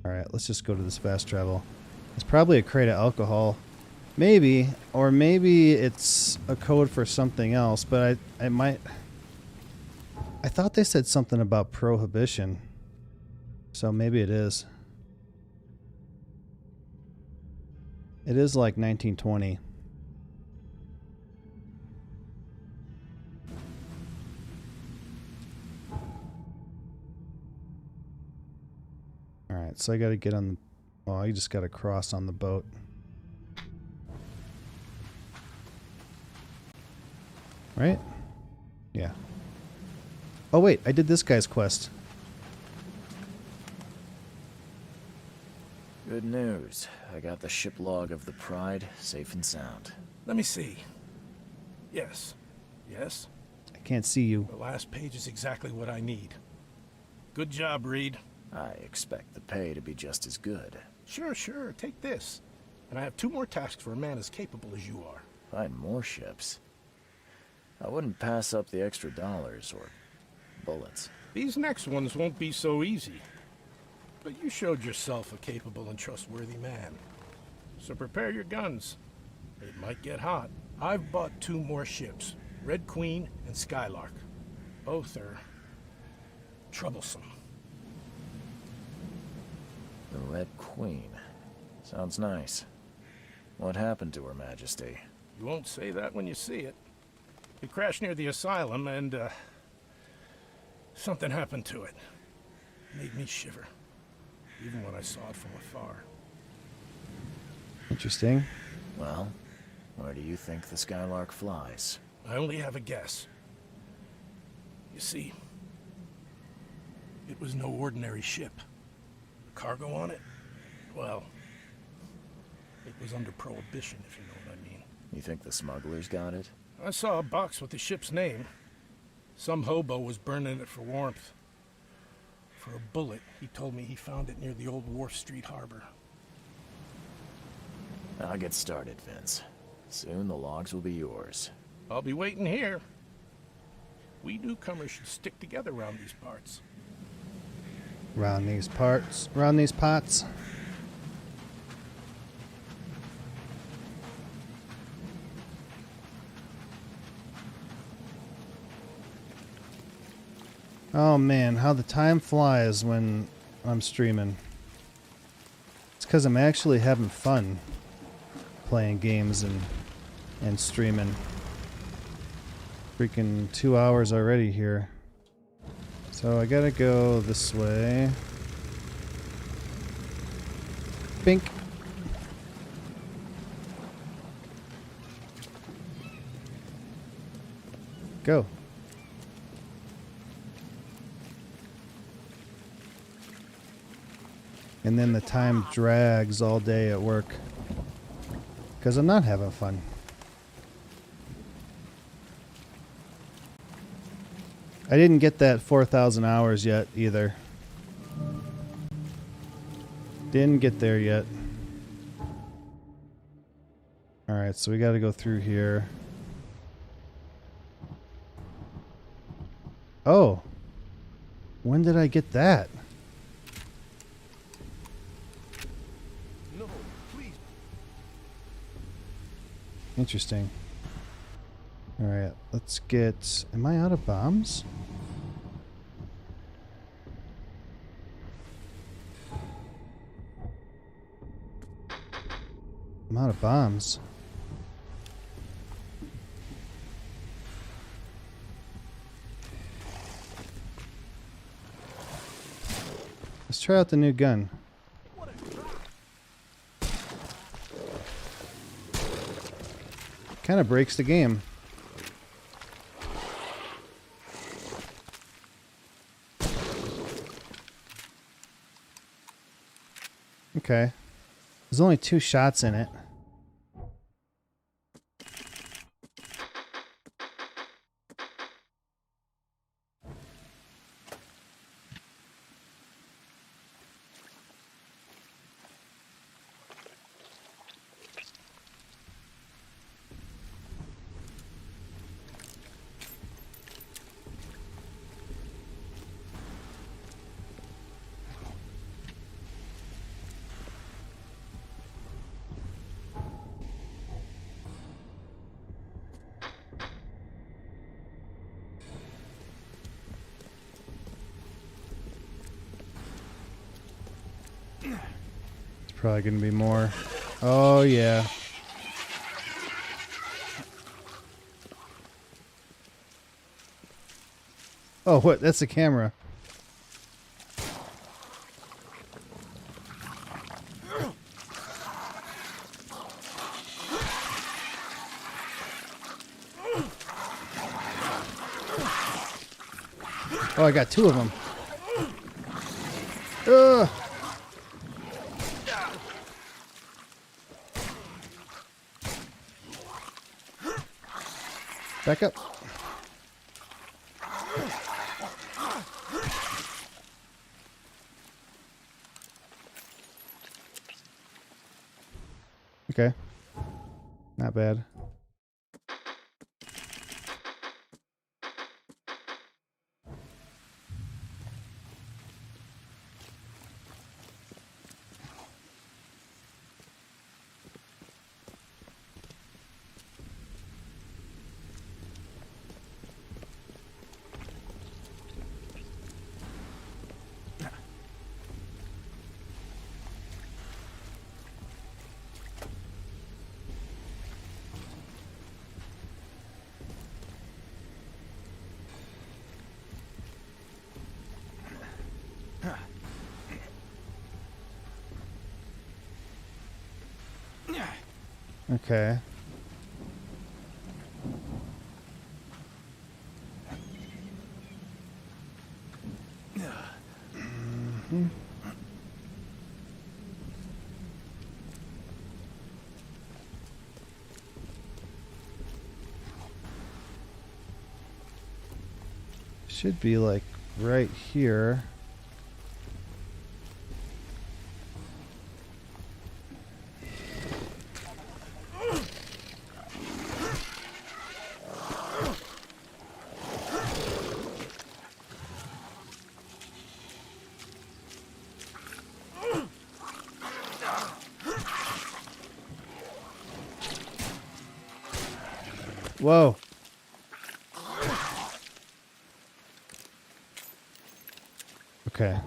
Alright, let's just go to this fast travel. It's probably a crate of alcohol. Maybe. Or maybe it's a code for something else, but I might... I thought they said something about prohibition. So maybe it is. It is like 1920. Alright, so I gotta get on the... Oh, you just gotta cross on the boat. Right? Yeah. Oh wait, I did this guy's quest. Good news. I got the ship log of the Pride safe and sound. Let me see. Yes. Yes? I can't see you. The last page is exactly what I need. Good job, Reed. I expect the pay to be just as good. Sure, sure. Take this. And I have 2 more tasks for a man as capable as you are. Find more ships. I wouldn't pass up the extra dollars or bullets. These next ones won't be so easy. But you showed yourself a capable and trustworthy man. So prepare your guns. It might get hot. I've bought 2 more ships, Red Queen and Skylark. Both are troublesome. The Red Queen. Sounds nice. What happened to Her Majesty? You won't say that when you see it. It crashed near the asylum and, something happened to it. Made me shiver. Even when I saw it from afar. Interesting. Well, where do you think the Skylark flies? I only have a guess. You see, it was no ordinary ship. The cargo on it, well, it was under prohibition, if you know what I mean. You think the smugglers got it? I saw a box with the ship's name. Some hobo was burning it for warmth. For a bullet, he told me he found it near the old Wharf Street harbor. I'll get started, Vince. Soon the logs will be yours. I'll be waiting here. We newcomers should stick together around these parts. Round these parts. Round these pots. Oh man, how the time flies when I'm streaming. It's because I'm actually having fun playing games and streaming. Freaking 2 hours already here. So I gotta go this way. Bink. Go. And then the time drags all day at work. Because I'm not having fun. I didn't get that 4,000 hours yet either. Didn't get there yet. Alright, so we gotta go through here. Oh! When did I get that? Interesting. Alright, let's get... Am I out of bombs? I'm out of bombs. Let's try out the new gun. Kind of breaks the game. Okay. There's only 2 shots in it. Probably gonna be more. Oh yeah. Oh, what? That's the camera. Oh, I got 2 of them. Ugh. Back up. Okay. Not bad. Okay. Mm-hmm. Should be like right here. Whoa. Okay.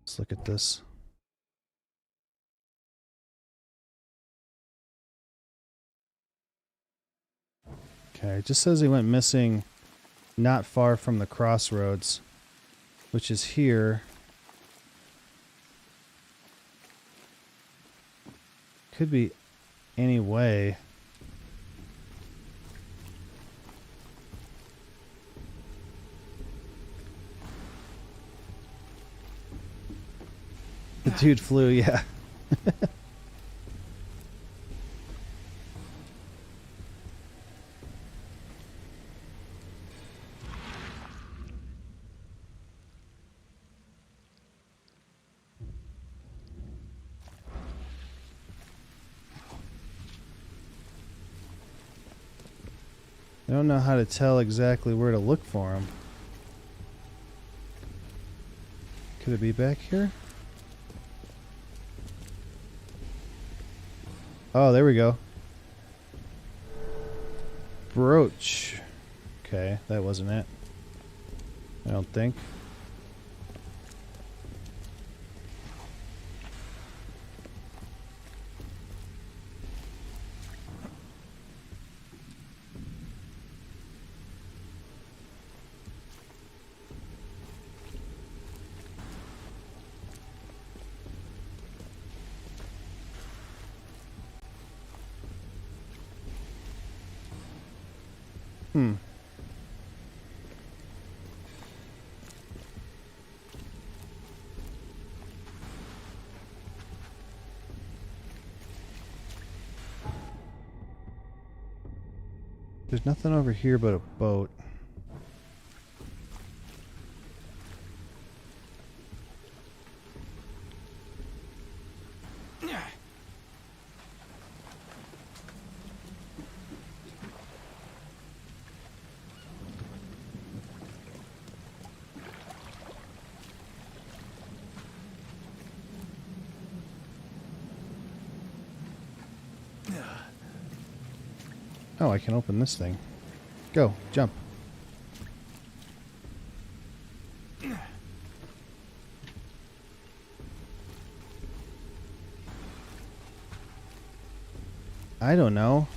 Let's look at this. Okay, it just says he went missing not far from the crossroads, which is here. Could be any way. The dude flew, yeah. I don't know how to tell exactly where to look for him. Could it be back here? Oh, there we go. brooch. Okay, that wasn't it. I don't think. Hmm. There's nothing over here but a boat. Oh, I can open this thing. Go, jump. I don't know.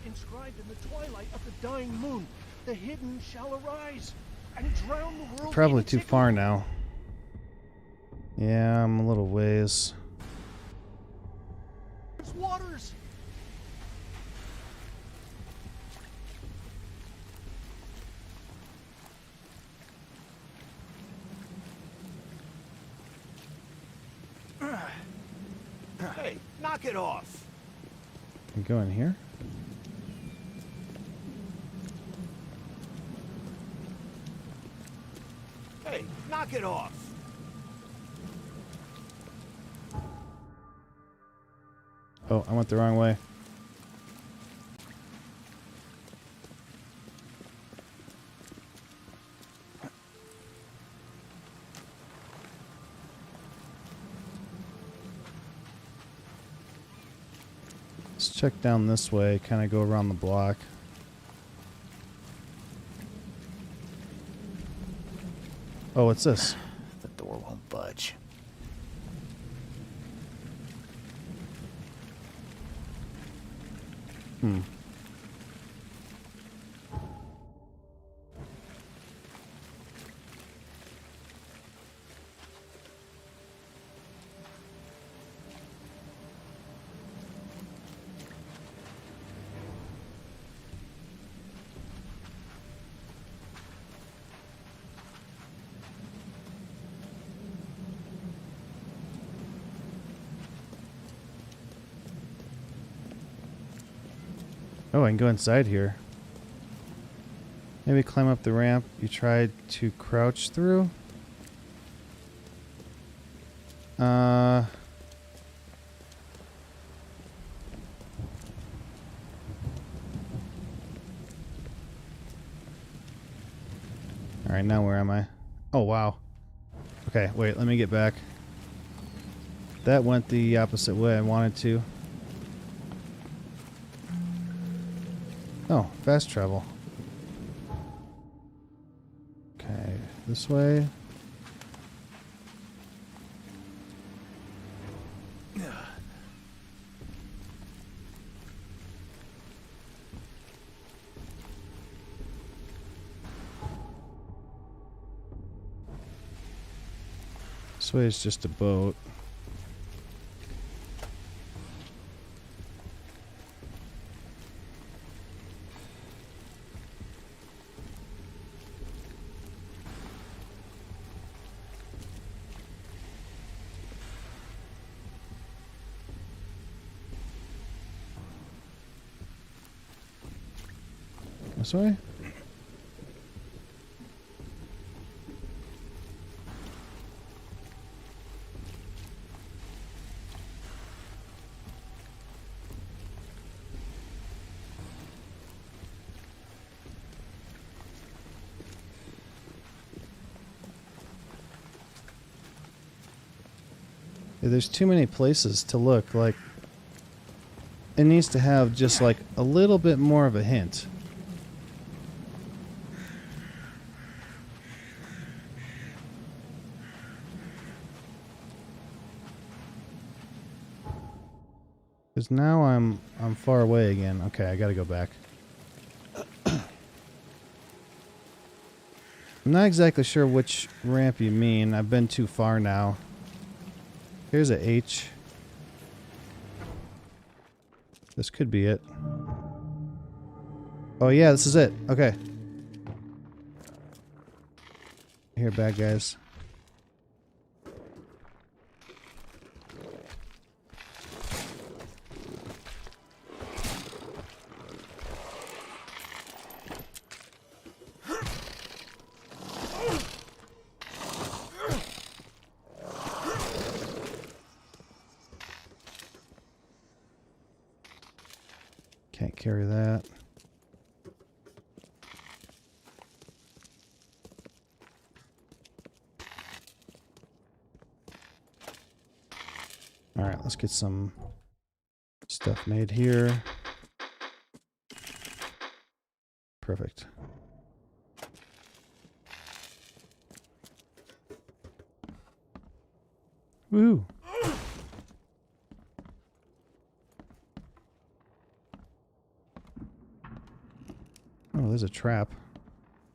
Inscribed in the twilight of the dying moon, the hidden shall arise and drown the world. Probably too far now. Yeah, I'm a little ways. There's waters. Hey, knock it off. Can go in here? Hey, knock it off. Oh, I went the wrong way. Let's check down this way, kind of go around the block. Oh, what's this? The door won't budge. Hmm. Oh, I can go inside here. Maybe climb up the ramp you tried to crouch through. Alright, now where am I? Oh, wow. Okay, wait, let me get back. That went the opposite way I wanted to. Oh, fast travel. Okay, this way. This way is just a boat. This way? There's too many places to look. Like, it needs to have just like a little bit more of a hint. Because now I'm far away again. Okay, I gotta go back. I'm not exactly sure which ramp you mean. I've been too far now. Here's a H. This could be it. Oh yeah, this is it. Okay. Here, bad guys. Can't carry that. All right, let's get some stuff made here. Perfect. Woo! Oh, there's a trap.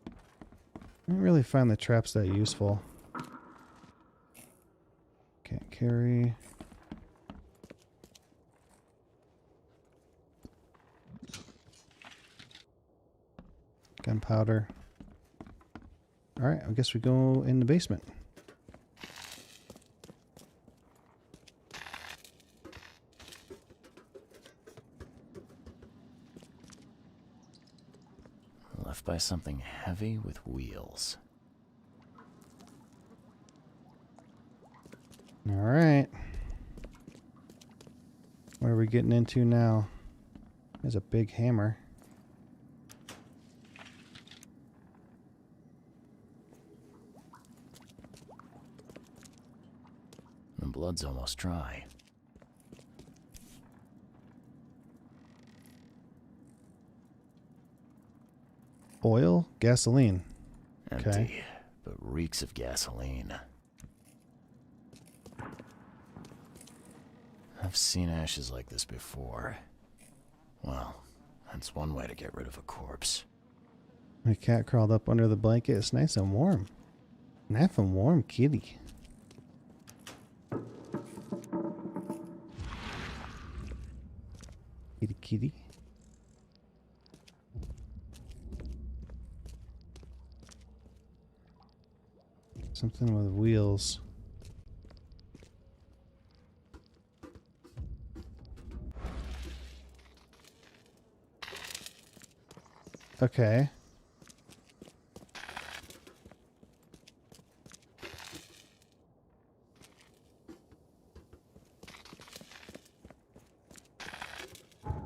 I don't really find the traps that useful. Can't carry. Gunpowder. Alright, I guess we go in the basement. Left by something heavy with wheels. Alright. What are we getting into now? There's a big hammer. The blood's almost dry. Oil? Gasoline. Empty, Okay. but reeks of gasoline. I've seen ashes like this before. Well, that's one way to get rid of a corpse. My cat crawled up under the blanket. It's nice and warm. Nice and warm, kitty. Kitty, kitty. Something with wheels. Okay.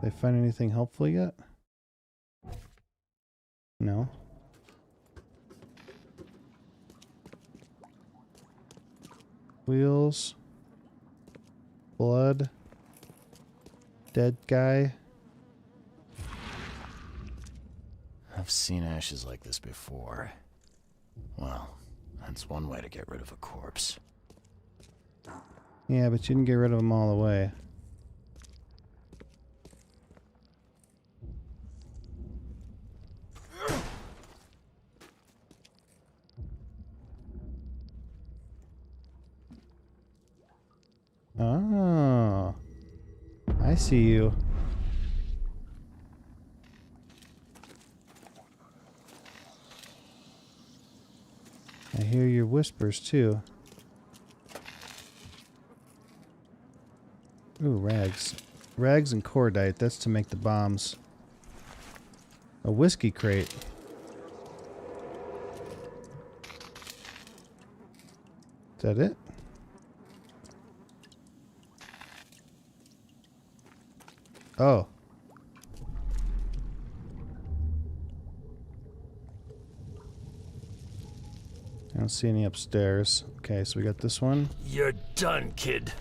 They find anything helpful yet? No. Wheels. Blood. Dead guy. I've seen ashes like this before. Well, that's one way to get rid of a corpse. Yeah, but you didn't get rid of them all the way. Oh, I see you. I hear your whispers too. Ooh, rags. Rags and cordite, that's to make the bombs. A whiskey crate. Is that it? Oh. I don't see any upstairs. Okay, so we got this one. You're done, kid.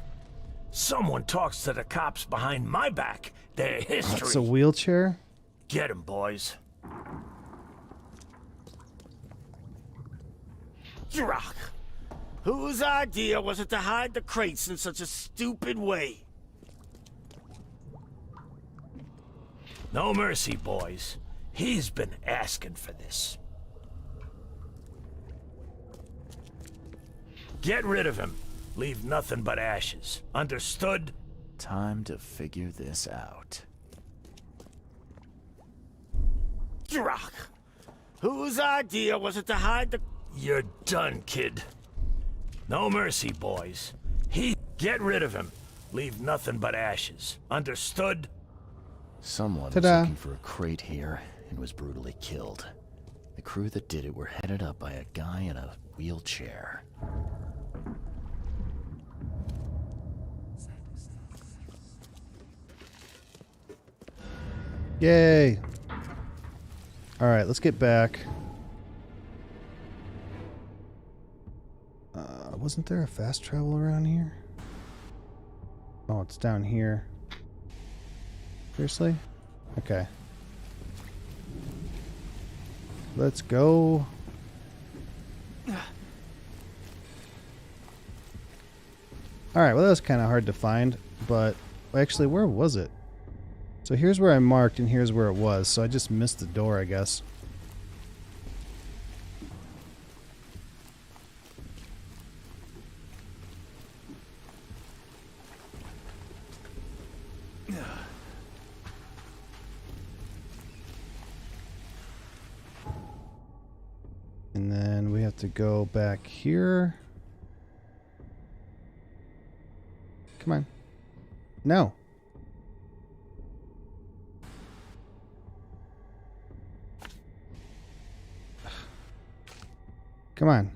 Someone talks to the cops behind my back. Their history. That's a wheelchair? Get 'em, boys. Drock. Whose idea was it to hide the crates in such a stupid way? No mercy, boys. He's been asking for this. Get rid of him. Leave nothing but ashes. Understood? Time to figure this out. Drock. Whose idea was it to hide the... You're done, kid. No mercy, boys. Get rid of him. Leave nothing but ashes. Understood? Someone was Ta-da. looking for a crate here and was brutally killed. The crew that did it were headed up by a guy in a wheelchair. Yay! Alright, let's get back. Wasn't there a fast travel around here? Oh, it's down here. Seriously? Okay. Let's go. Alright, well that was kind of hard to find, but actually, where was it? So here's where I marked and here's where it was, so I just missed the door, I guess. And then we have to go back here. Come on. No. Come on.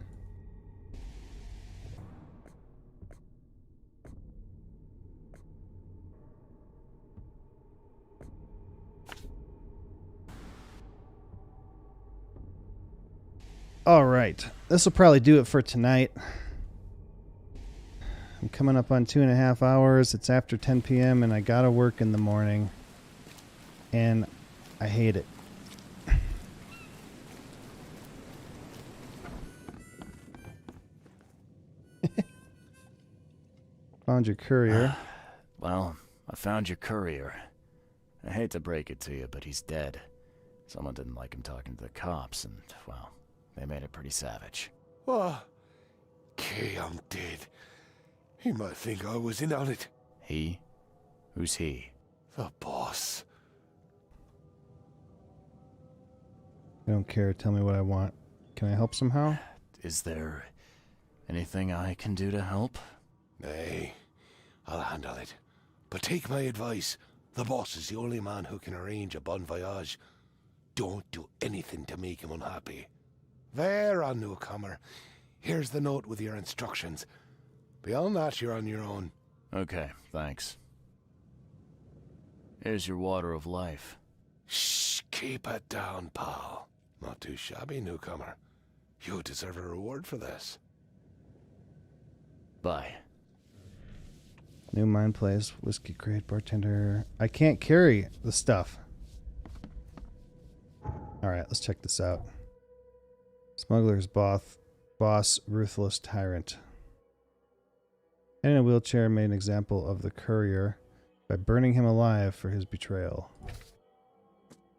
All right. This will probably do it for tonight. I'm coming up on 2.5 hours. It's after 10 p.m. and I gotta work in the morning. And I hate it. Found your courier. Well, I found your courier. I hate to break it to you, but he's dead. Someone didn't like him talking to the cops, and, well, they made it pretty savage. What? Okay, I'm dead. He might think I was in on it. He? Who's he? The boss. I don't care. Tell me what I want. Can I help somehow? Is there anything I can do to help? Nay, I'll handle it. But take my advice. The boss is the only man who can arrange a bon voyage. Don't do anything to make him unhappy. There, on newcomer. Here's the note with your instructions. Beyond that, you're on your own. Okay, thanks. Here's your water of life. Shh, keep it down, pal. Not too shabby, newcomer. You deserve a reward for this. Bye. New mine place, whiskey crate, bartender. I can't carry the stuff. Alright, let's check this out. Smuggler's boss, ruthless tyrant. And in a wheelchair made an example of the courier by burning him alive for his betrayal.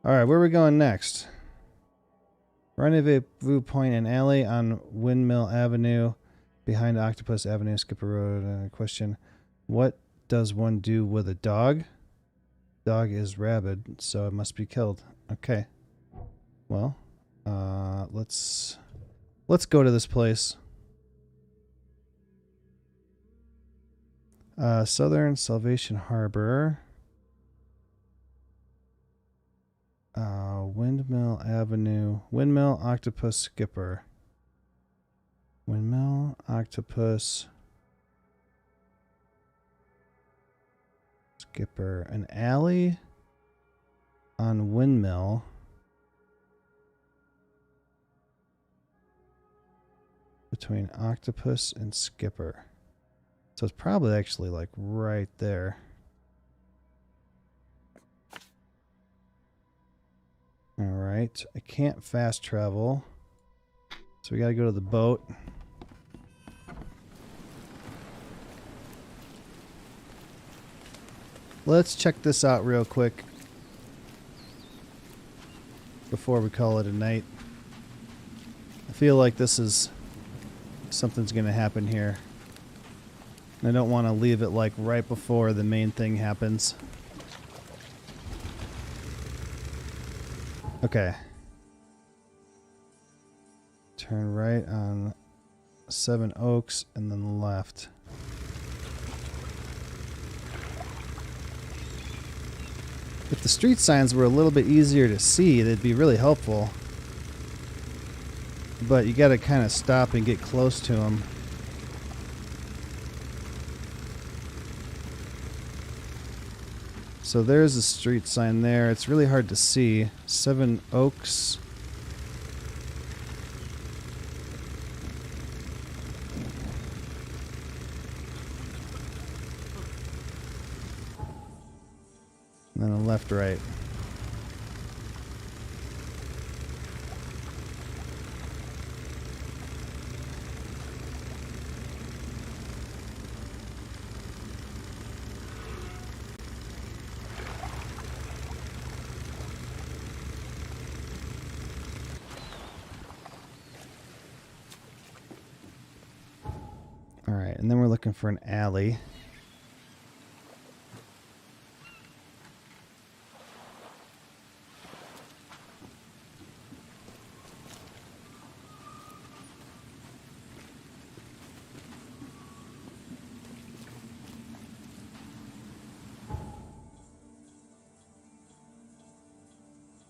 Alright, where are we going next? Rendezvous point and alley on Windmill Avenue behind Octopus Avenue, Skipper Road. Question. What does one do with a dog? Dog is rabid, so it must be killed. Okay. Well, let's go to this place. Southern Salvation Harbor. Windmill Avenue. Windmill Octopus Skipper. Windmill Octopus Skipper. An alley on Windmill. Between Octopus and Skipper. So it's probably actually like right there. Alright. I can't fast travel. So we gotta go to the boat. Let's check this out real quick before we call it a night. I feel like this is something's gonna happen here. I don't want to leave it like right before the main thing happens. Okay. Turn right on 7 Oaks and then left. If the street signs were a little bit easier to see, they'd be really helpful. But you gotta kind of stop and get close to them. So there's a street sign there. It's really hard to see. 7 Oaks. And then a left, right. Alright, and then we're looking for an alley.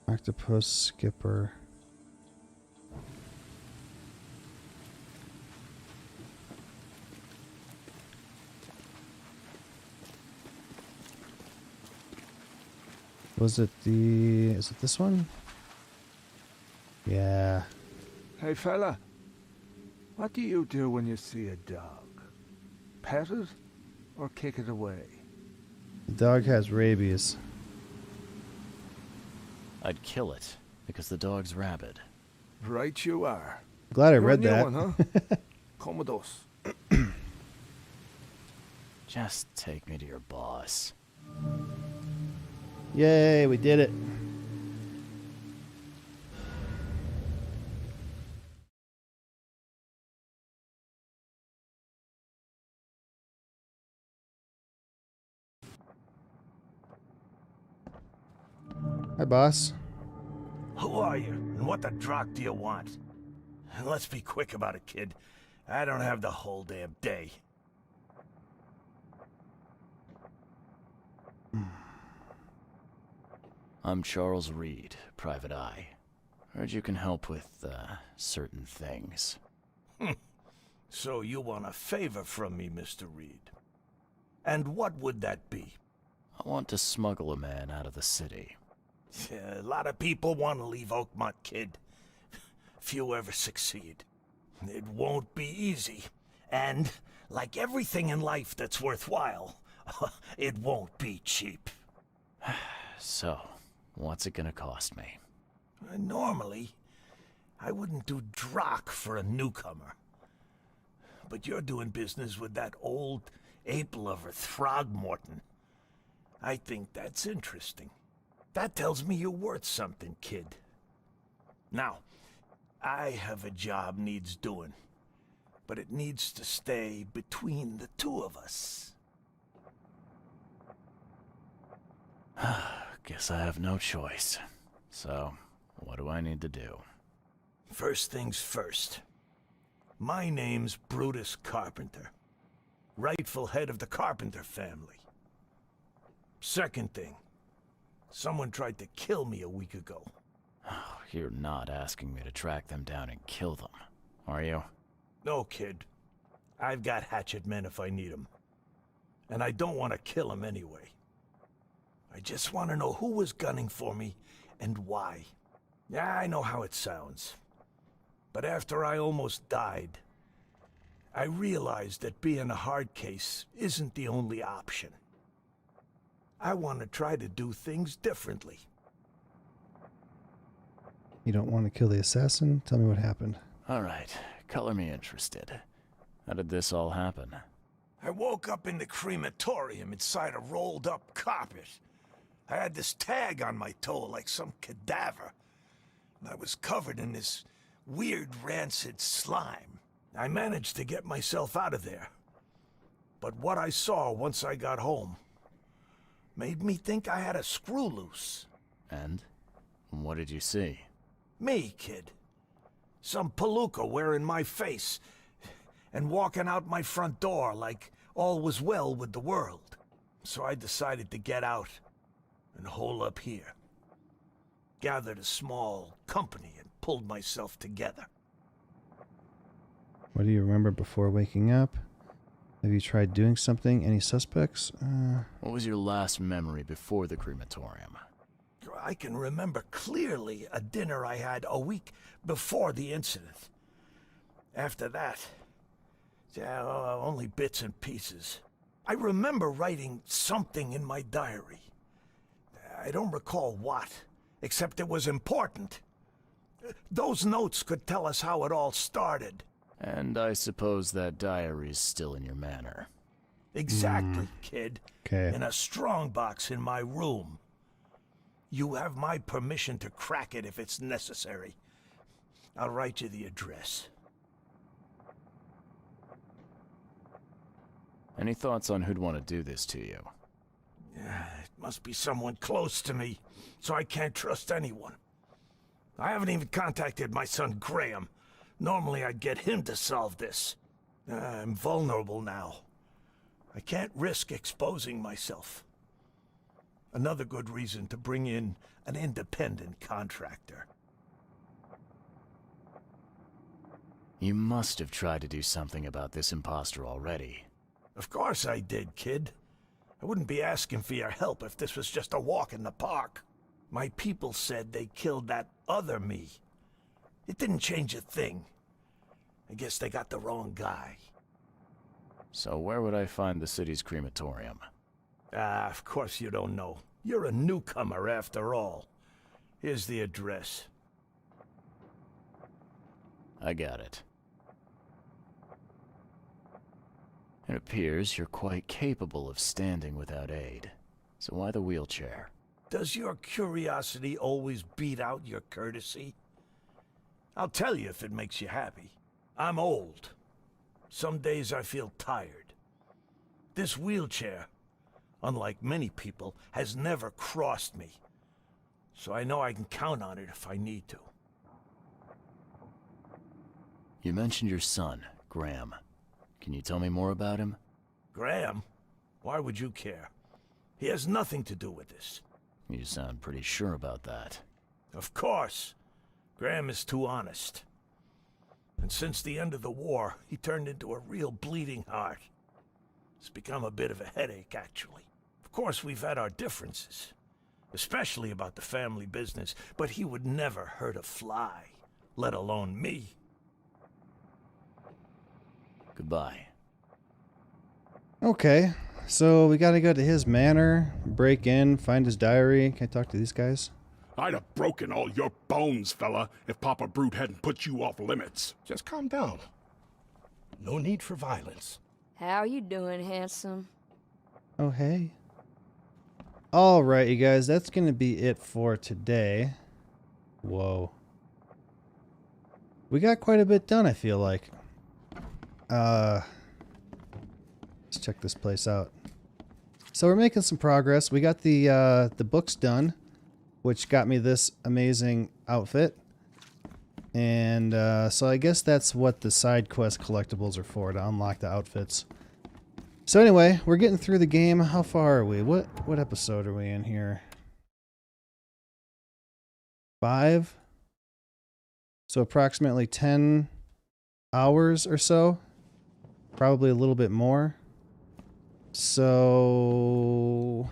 Octopus Skipper. Was it the... is it this one? Yeah. Hey fella, what do you do when you see a dog? Pet it or kick it away? The dog has rabies. I'd kill it, because the dog's rabid. Right you are. Glad I You're read a new that. one, huh? Come with us. Just take me to your boss. Yay, we did it. Hi, boss. Who are you, and what the drock do you want? Let's be quick about it, kid. I don't have the whole damn day. I'm Charles Reed, Private Eye. Heard you can help with, certain things. So you want a favor from me, Mr. Reed. And what would that be? I want to smuggle a man out of the city. A lot of people want to leave Oakmont, kid. Few ever succeed. It won't be easy. And, like everything in life that's worthwhile, it won't be cheap. So, what's it gonna cost me? Normally, I wouldn't do drock for a newcomer. But you're doing business with that old ape-lover Throgmorton. I think that's interesting. That tells me you're worth something, kid. Now, I have a job needs doing, but it needs to stay between the two of us. Guess I have no choice. So, what do I need to do? First things first. My name's Brutus Carpenter, rightful head of the Carpenter family. Second thing, Someone tried to kill me a week ago. Oh, you're not asking me to track them down and kill them, are you? No, kid. I've got hatchet men if I need them. And I don't want to kill them anyway. I just want to know who was gunning for me and why. Yeah, I know how it sounds. But after I almost died, I realized that being a hard case isn't the only option. I want to try to do things differently. You don't want to kill the assassin? Tell me what happened. All right, color me interested. How did this all happen? I woke up in the crematorium inside a rolled-up carpet. I had this tag on my toe like some cadaver. And I was covered in this weird rancid slime. I managed to get myself out of there. But what I saw once I got home made me think I had a screw loose. And? What did you see? Me, kid. Some palooka wearing my face and walking out my front door like all was well with the world. So I decided to get out and hole up here. Gathered a small company and pulled myself together. What do you remember before waking up? Have you tried doing something? Any suspects? What was your last memory before the crematorium? I can remember clearly a dinner I had a week before the incident. After that, only bits and pieces. I remember writing something in my diary. I don't recall what, except it was important. Those notes could tell us how it all started. And I suppose that diary's still in your manor. Exactly, kid. Okay. In a strongbox in my room. You have my permission to crack it if it's necessary. I'll write you the address. Any thoughts on who'd want to do this to you? It must be someone close to me, so I can't trust anyone. I haven't even contacted my son Graham. Normally I'd get him to solve this. I'm vulnerable now. I can't risk exposing myself. Another good reason to bring in an independent contractor. You must have tried to do something about this imposter already. Of course I did, kid. I wouldn't be asking for your help if this was just a walk in the park. My people said they killed that other me. It didn't change a thing. I guess they got the wrong guy. So where would I find the city's crematorium? Of course you don't know. You're a newcomer after all. Here's the address. I got it. It appears you're quite capable of standing without aid. So why the wheelchair? Does your curiosity always beat out your courtesy? I'll tell you if it makes you happy. I'm old. Some days I feel tired. This wheelchair, unlike many people, has never crossed me. So I know I can count on it if I need to. You mentioned your son, Graham. Can you tell me more about him? Graham? Why would you care? He has nothing to do with this. You sound pretty sure about that. Of course. Graham is too honest. And since the end of the war, he turned into a real bleeding heart. It's become a bit of a headache, actually. Of course, we've had our differences, especially about the family business, but he would never hurt a fly, let alone me. Goodbye. Okay, so we gotta go to his manor, break in, find his diary. Can I talk to these guys? I'd have broken all your bones, fella, if Papa Brute hadn't put you off limits. Just calm down. No need for violence. How you doing, handsome? Oh, hey. All right, you guys, that's gonna be it for today. Whoa. We got quite a bit done, I feel like. Let's check this place out. So we're making some progress. We got the books done, which got me this amazing outfit. And so I guess that's what the side quest collectibles are for, to unlock the outfits. So anyway, we're getting through the game. How far are we? What episode are we in here? 5. So approximately 10 hours or so. Probably a little bit more. So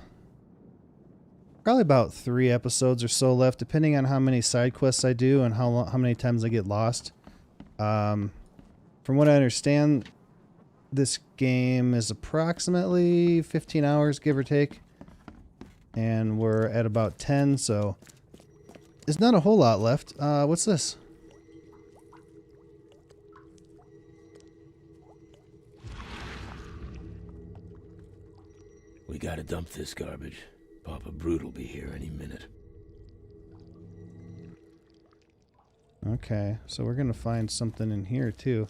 probably about 3 episodes or so left, depending on how many side quests I do and how many times I get lost. From what I understand, this game is approximately 15 hours, give or take. And we're at about 10, so there's not a whole lot left. What's this? We gotta dump this garbage. Papa Brute will be here any minute. Okay, so we're gonna find something in here too.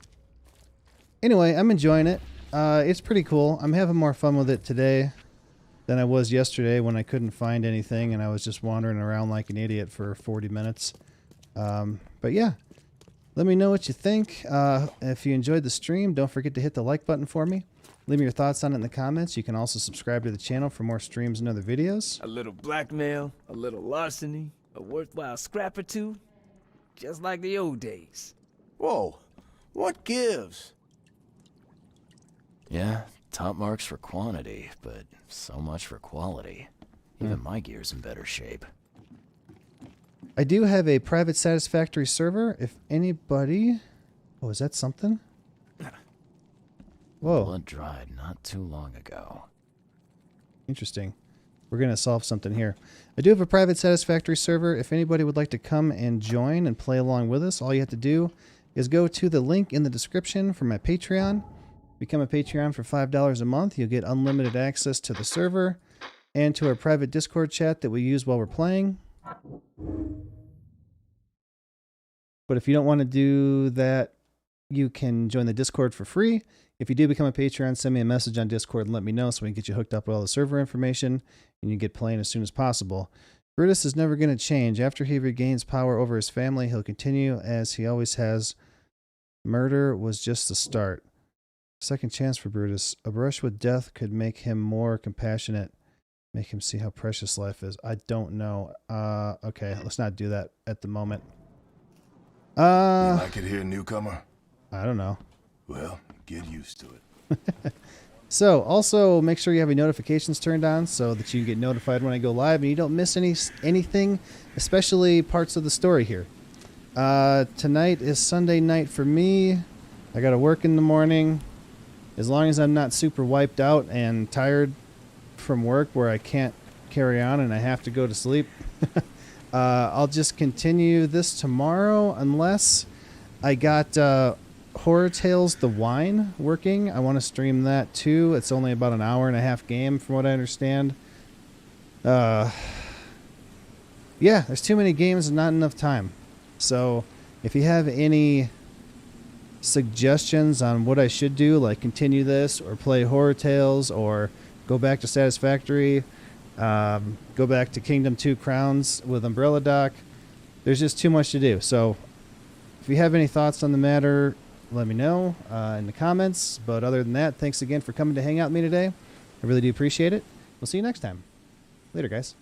Anyway, I'm enjoying it. It's pretty cool. I'm having more fun with it today than I was yesterday when I couldn't find anything and I was just wandering around like an idiot for 40 minutes. But yeah, let me know what you think. If you enjoyed the stream, don't forget to hit the like button for me. Leave me your thoughts on it in the comments. You can also subscribe to the channel for more streams and other videos. A little blackmail, a little larceny, a worthwhile scrap or two. Just like the old days. Whoa, what gives? Yeah, top marks for quantity, but so much for quality. Even my gear's in better shape. I do have a private satisfactory server. If anybody... Oh, is that something? Whoa. Blood dried not too long ago. Interesting. We're going to solve something here. I do have a private satisfactory server. If anybody would like to come and join and play along with us, all you have to do is go to the link in the description for my Patreon. Become a Patreon for $5 a month. You'll get unlimited access to the server and to our private Discord chat that we use while we're playing. But if you don't want to do that, you can join the Discord for free. If you do become a Patreon, send me a message on Discord and let me know so we can get you hooked up with all the server information and you get playing as soon as possible. Brutus is never going to change. After he regains power over his family, he'll continue as he always has. Murder was just the start. Second chance for Brutus. A brush with death could make him more compassionate. Make him see how precious life is. I don't know. Okay, let's not do that at the moment. You like it here, newcomer? I don't know. Well, get used to it. So, also make sure you have your notifications turned on so that you get notified when I go live and you don't miss anything, especially parts of the story here. Tonight is Sunday night for me. I got to work in the morning. As long as I'm not super wiped out and tired from work where I can't carry on and I have to go to sleep, I'll just continue this tomorrow unless I got Horror Tales The Wine working. I want to stream that too. It's only about an hour and a half game from what I understand. Yeah, there's too many games and not enough time. So if you have any suggestions on what I should do, like continue this or play Horror Tales or go back to Satisfactory, go back to Kingdom 2 Crowns with Umbrelladoc, there's just too much to do. So if you have any thoughts on the matter, let me know in the comments. But other than that, thanks again for coming to hang out with me today. I really do appreciate it. We'll see you next time. Later, guys.